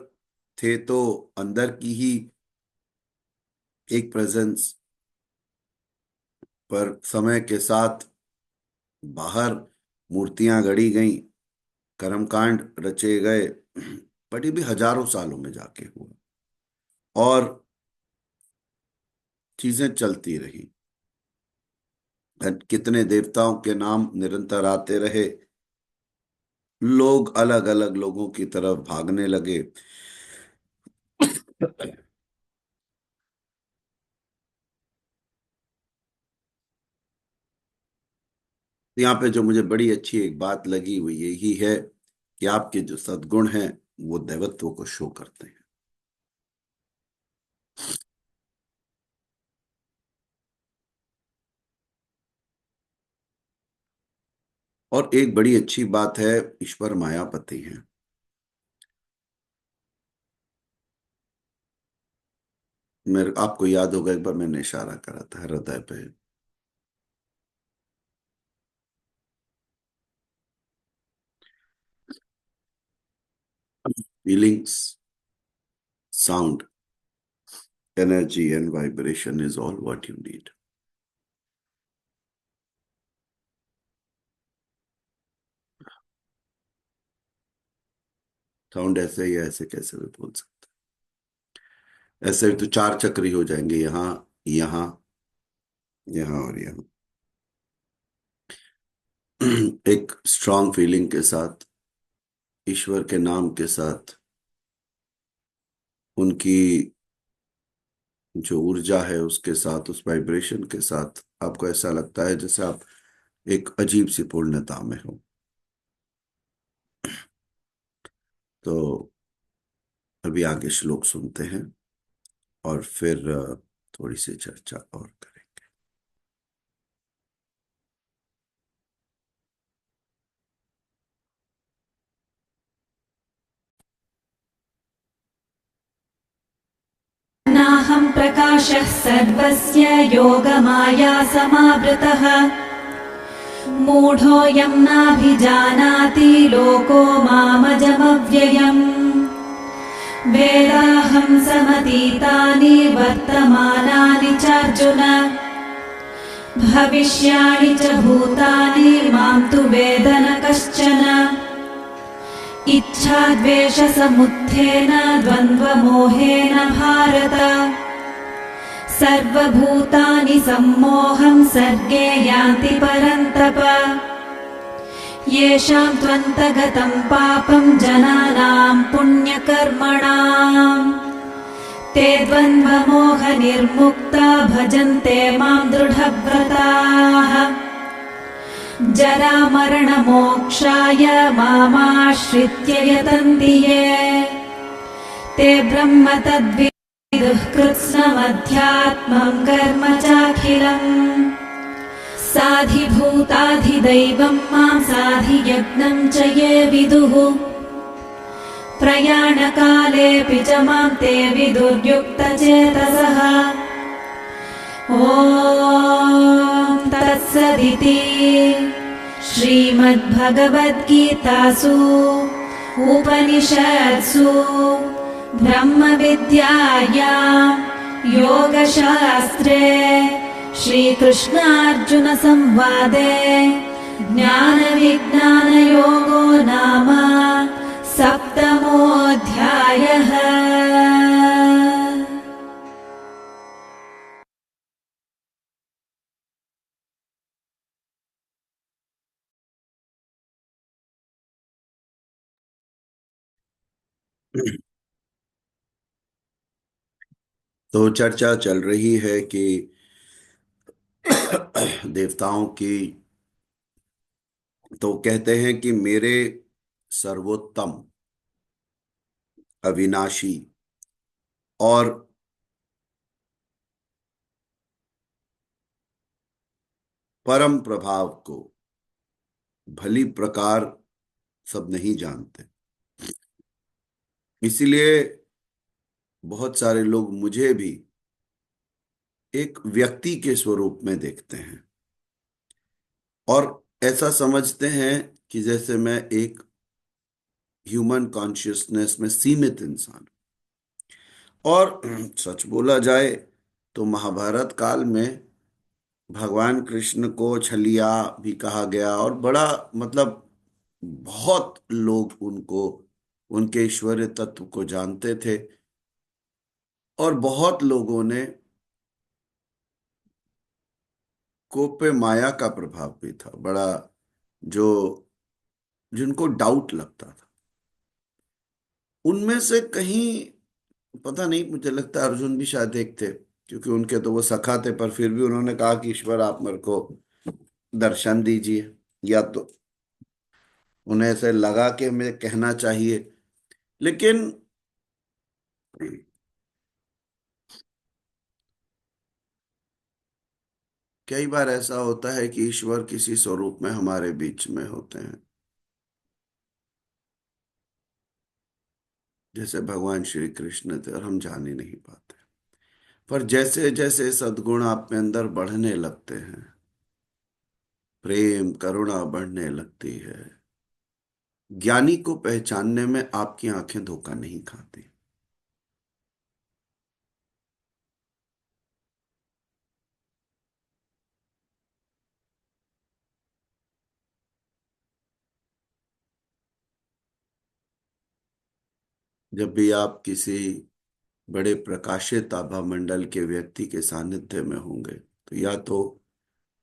थे तो अंदर की ही एक प्रेजेंस, पर समय के साथ बाहर मूर्तियां गढ़ी गई, कर्मकांड रचे गए, बट ये भी हजारों सालों में जाके हुआ, और चीजें चलती रही। कितने देवताओं के नाम निरंतर आते रहे, लोग अलग अलग लोगों की तरफ भागने लगे। यहाँ पे जो मुझे बड़ी अच्छी एक बात लगी वो यही है कि आपके जो सद्गुण हैं वो दैवत्व को शो करते हैं। और एक बड़ी अच्छी बात है, ईश्वर मायापति हैं। मेरे आपको याद होगा एक बार मैंने इशारा करा था हृदय पे। Feelings, sound, energy and vibration is all what you need. Sound ऐसे ही है, ऐसे कैसे भी बोल सकते हैं। ऐसे तो चार चक्री हो जाएंगे, यहाँ, यहाँ, यहाँ और यहाँ। एक स्ट्रांग फीलिंग के साथ, ईश्वर के नाम के साथ, उनकी जो ऊर्जा है उसके साथ, उस वाइब्रेशन के साथ, आपको ऐसा लगता है जैसे आप एक अजीब सी पूर्णता में हो। तो अभी आगे श्लोक सुनते हैं और फिर थोड़ी सी चर्चा और करेंगे। नाहं प्रकाशः सर्वस्य योगमाया समावृतः मूढोऽयं नाभिजानाति लोको मामजमव्ययम् वेदाहं समतीतानि वर्तमानानि चार्जुन भविष्याणि च भूतानि मां तु वेद न कश्चन इच्छाद्वेषसमुत्थेन द्वन्द्वमोहेन भारत सर्वभूतानि सम्मोहं सर्गे यान्ति परन्तप येषां त्वन्तगतं पापं जनानां पुण्यकर्मणाम् ते द्वन्द्वमोहनिर्मुक्ता भजन्ते मां दृढव्रताः जरामरणमोक्षाय मामाश्रित्य यतन्ति ये ते ब्रह्म तद्विदुः कृत्स्नमध्यात्मं कर्म चाखिलम् साधिभूताधिदैवं मां साधियज्ञं च ये विदुः प्रयाणकालेऽपि च मां ते विदुर्युक्तचेतसः ॐ तत्सदिति श्रीमद्भगवद्गीतासु उपनिषत्सु ब्रह्मविद्यायां योगशास्त्रे श्रीकृष्णार्जुनसंवादे ज्ञानविज्ञानयोगो नाम सप्तमोऽध्यायः। तो चर्चा चल रही है कि देवताओं की, तो कहते हैं कि मेरे सर्वोत्तम, अविनाशी और परम प्रभाव को भली प्रकार सब नहीं जानते। इसीलिए बहुत सारे लोग मुझे भी एक व्यक्ति के स्वरूप में देखते हैं और ऐसा समझते हैं कि जैसे मैं एक ह्यूमन कॉन्शियसनेस में सीमित इंसान। और सच बोला जाए तो महाभारत काल में भगवान कृष्ण को छलिया भी कहा गया और बड़ा मतलब बहुत लोग उनको, उनके ईश्वरीय तत्व को जानते थे और बहुत लोगों ने को पे माया का प्रभाव भी था बड़ा, जो जिनको डाउट लगता था। उनमें से कहीं, पता नहीं, मुझे लगता है अर्जुन भी शायद एक थे, क्योंकि उनके तो वो सखा थे, पर फिर भी उन्होंने कहा कि ईश्वर आप मेरे को दर्शन दीजिए। या तो उन्हें ऐसे लगा कि हमें कहना चाहिए, लेकिन कई बार ऐसा होता है कि ईश्वर किसी स्वरूप में हमारे बीच में होते हैं, जैसे भगवान श्री कृष्ण थे और हम जान ही नहीं पाते। पर जैसे जैसे सद्गुण आप में अंदर बढ़ने लगते हैं, प्रेम करुणा बढ़ने लगती है, ज्ञानी को पहचानने में आपकी आंखें धोखा नहीं खाती। जब भी आप किसी बड़े प्रकाशित आभा मंडल के व्यक्ति के सानिध्य में होंगे, तो या तो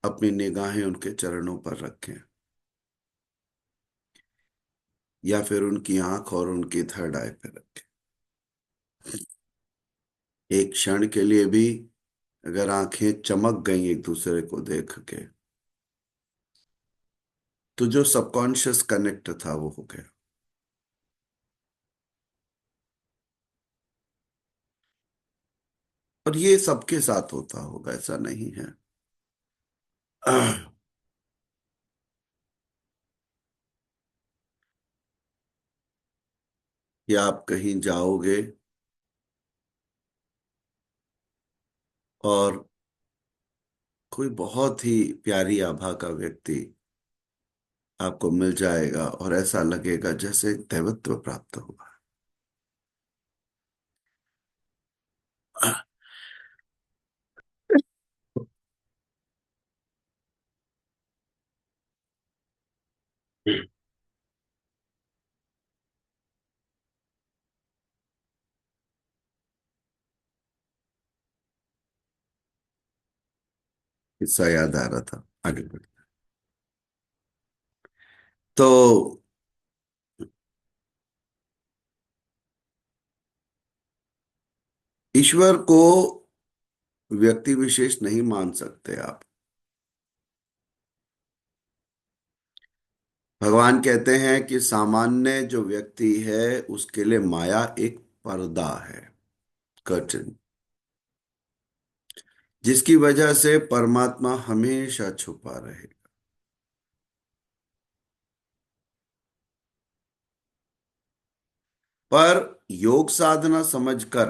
अपनी निगाहें उनके चरणों पर रखें या फिर उनकी आंख और उनकी थर्ड आई पे रखें। एक क्षण के लिए भी अगर आंखें चमक गई एक दूसरे को देख के, तो जो सबकॉन्शियस कनेक्ट था वो हो गया। और ये सबके साथ होता होगा, ऐसा नहीं है। कि आप कहीं जाओगे और कोई बहुत ही प्यारी आभा का व्यक्ति आपको मिल जाएगा और ऐसा लगेगा जैसे दैवत्व प्राप्त हुआ। किस्सा याद आ रहा था, आगे बढ़। तो ईश्वर को व्यक्ति विशेष नहीं मान सकते आप। भगवान कहते हैं कि सामान्य जो व्यक्ति है उसके लिए माया एक पर्दा है, कर्टन, जिसकी वजह से परमात्मा हमेशा छुपा रहे। पर योग साधना समझकर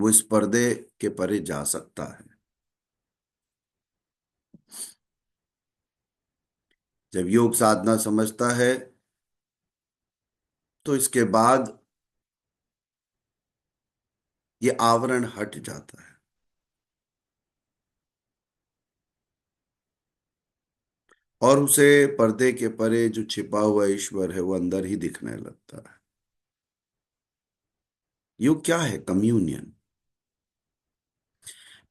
वो इस पर्दे के परे जा सकता है। जब योग साधना समझता है तो इसके बाद ये आवरण हट जाता है और उसे पर्दे के परे जो छिपा हुआ ईश्वर है वो अंदर ही दिखने लगता है। योग क्या है? कम्युनियन।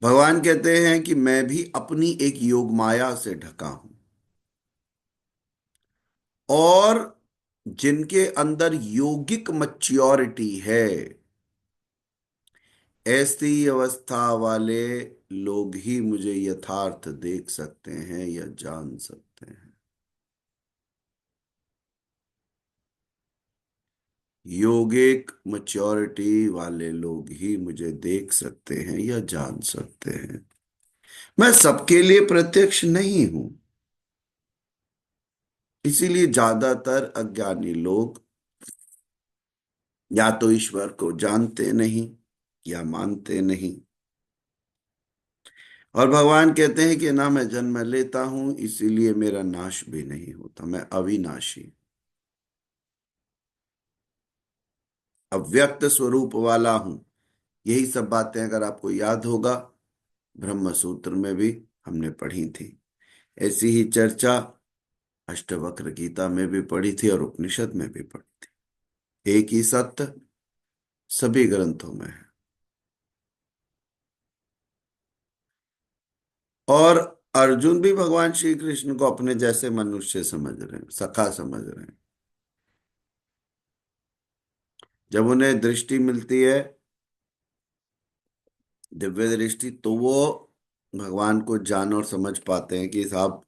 भगवान कहते हैं कि मैं भी अपनी एक योग माया से ढका हूं, और जिनके अंदर योगिक मैच्योरिटी है, ऐसी अवस्था वाले लोग ही मुझे यथार्थ देख सकते हैं या जान सकते हैं। योगिक मैच्योरिटी वाले लोग ही मुझे देख सकते हैं या जान सकते हैं। मैं सबके लिए प्रत्यक्ष नहीं हूं, इसीलिए ज्यादातर अज्ञानी लोग या तो ईश्वर को जानते नहीं या मानते नहीं। और भगवान कहते हैं कि ना मैं जन्म लेता हूं, इसीलिए मेरा नाश भी नहीं होता, मैं अविनाशी, अव्यक्त स्वरूप वाला हूं। यही सब बातें अगर आपको याद होगा, ब्रह्म सूत्र में भी हमने पढ़ी थी। ऐसी ही चर्चा अष्टवक्र गीता में भी पढ़ी थी और उपनिषद में भी पढ़ी थी। एक ही सत्य सभी ग्रंथों में है। और अर्जुन भी भगवान श्री कृष्ण को अपने जैसे मनुष्य समझ रहे हैं, सखा समझ रहे हैं। जब उन्हें दृष्टि मिलती है, दिव्य दृष्टि, तो वो भगवान को जान और समझ पाते हैं कि साहब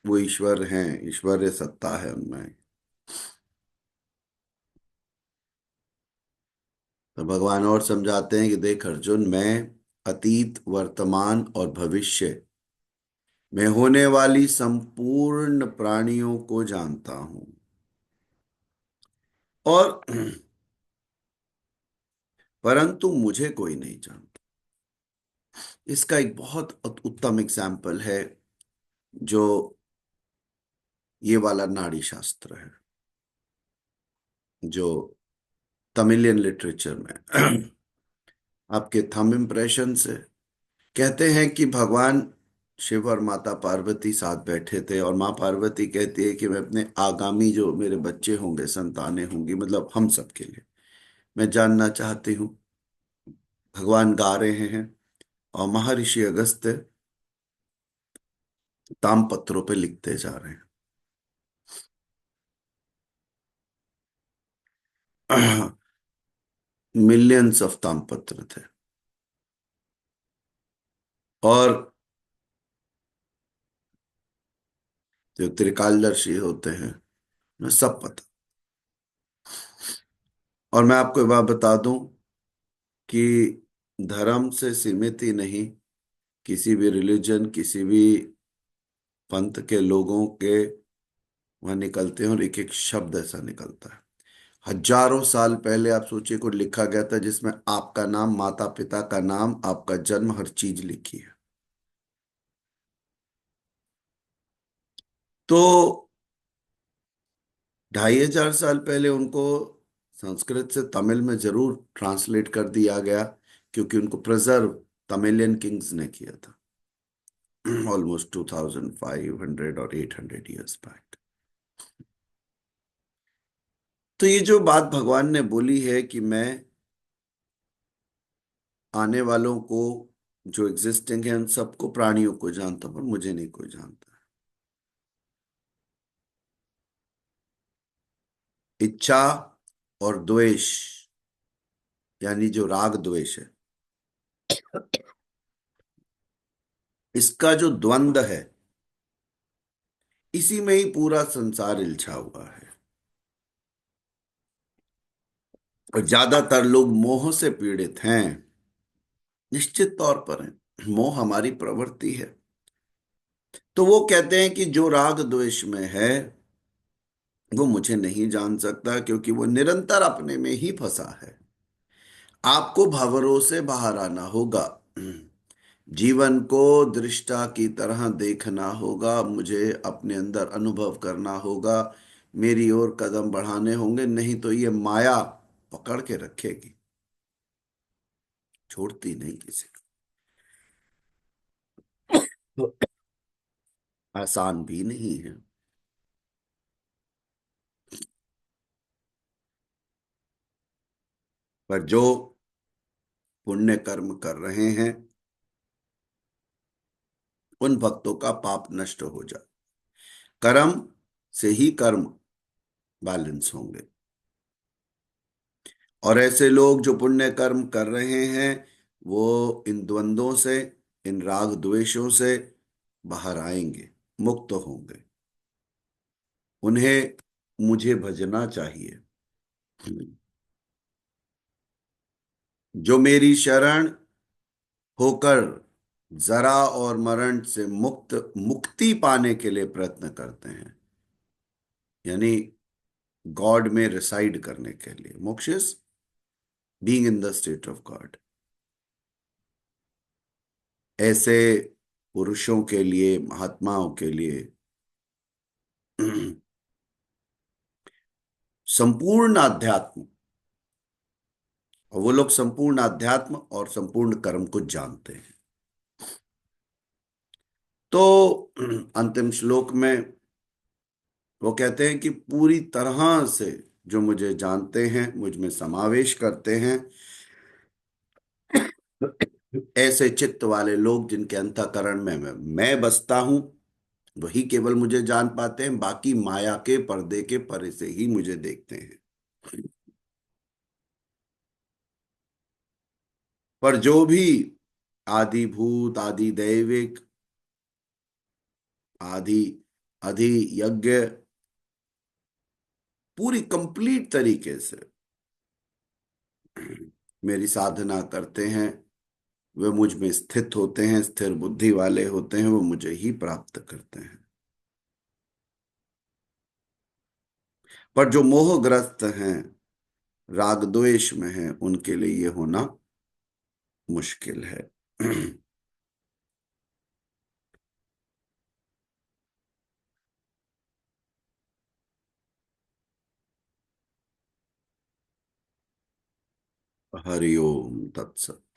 वो ईश्वर हैं, ईश्वरीय सत्ता है उनमें। तो भगवान और समझाते हैं कि देख अर्जुन, मैं अतीत, वर्तमान और भविष्य में होने वाली संपूर्ण प्राणियों को जानता हूं, और परंतु मुझे कोई नहीं जानता। इसका एक बहुत उत्तम एग्जाम्पल है जो ये वाला नाड़ी शास्त्र है, जो तमिलियन लिटरेचर में आपके थंब इम्प्रेशन से कहते हैं कि भगवान शिव और माता पार्वती साथ बैठे थे, और माँ पार्वती कहती है कि मैं अपने आगामी जो मेरे बच्चे होंगे, संतानें होंगी, मतलब हम सबके लिए मैं जानना चाहती हूँ। भगवान गा रहे हैं और महर्षि अगस्त्य तामपत्रों पे लिखते जा रहे हैं। मिलियंस ऑफ तामपत्र थे, और जो त्रिकालदर्शी होते हैं उन्हें सब पता। और मैं आपको एक बात बता दूं कि धर्म से सीमित ही नहीं, किसी भी रिलीजन, किसी भी पंथ के लोगों के वहां निकलते हैं और एक एक शब्द ऐसा निकलता है। हजारों साल पहले आप सोचिए, कुछ लिखा गया था जिसमें आपका नाम, माता पिता का नाम, आपका जन्म, हर चीज लिखी है। तो 2500 साल पहले उनको संस्कृत से तमिल में जरूर ट्रांसलेट कर दिया गया, क्योंकि उनको प्रिजर्व तमिलियन किंग्स ने किया था ऑलमोस्ट 2500 और 800 ईयर्स बैक। तो ये जो बात भगवान ने बोली है कि मैं आने वालों को, जो एग्जिस्टिंग है, उन सबको, प्राणियों को जानता हूं, पर मुझे नहीं कोई जानता। इच्छा और द्वेष, यानी जो राग द्वेष है, इसका जो द्वंद्व है, इसी में ही पूरा संसार इल्झा हुआ है। और ज्यादातर लोग मोह से पीड़ित हैं, निश्चित तौर पर हैं। मोह हमारी प्रवृत्ति है। तो वो कहते हैं कि जो राग द्वेष में है वो मुझे नहीं जान सकता, क्योंकि वो निरंतर अपने में ही फंसा है। आपको भंवरों से बाहर आना होगा, जीवन को दृष्टा की तरह देखना होगा, मुझे अपने अंदर अनुभव करना होगा, मेरी ओर कदम बढ़ाने होंगे, नहीं तो ये माया पकड़ के रखेगी, छोड़ती नहीं किसी को। तो आसान भी नहीं है। पर जो पुण्य कर्म कर रहे हैं उन भक्तों का पाप नष्ट हो जाए, कर्म से ही कर्म बैलेंस होंगे। और ऐसे लोग जो पुण्य कर्म कर रहे हैं वो इन द्वंद्वों से, इन राग द्वेषों से बाहर आएंगे, मुक्त होंगे। उन्हें मुझे भजना चाहिए। जो मेरी शरण होकर जरा और मरण से मुक्ति पाने के लिए प्रयत्न करते हैं, यानी गॉड में रिसाइड करने के लिए, मोक्ष is being in the state of God, ऐसे पुरुषों के लिए, महात्माओं के लिए संपूर्ण अध्यात्म, और वो लोग संपूर्ण अध्यात्म और संपूर्ण कर्म को जानते हैं। तो अंतिम श्लोक में वो कहते हैं कि पूरी तरह से जो मुझे जानते हैं, मुझ में समावेश करते हैं, ऐसे चित्त वाले लोग जिनके अंतःकरण में मैं बसता हूं, वही केवल मुझे जान पाते हैं, बाकी माया के पर्दे के परे से ही मुझे देखते हैं। पर जो भी आदि भूत, आदि दैविक, आदि अधि यज्ञ पूरी कंप्लीट तरीके से मेरी साधना करते हैं, वे मुझ में स्थित होते हैं, स्थिर बुद्धि वाले होते हैं, वो मुझे ही प्राप्त करते हैं। पर जो मोहग्रस्त हैं, राग द्वेष में हैं, उनके लिए ये होना मुश्किल है। हरिओम तत्सत।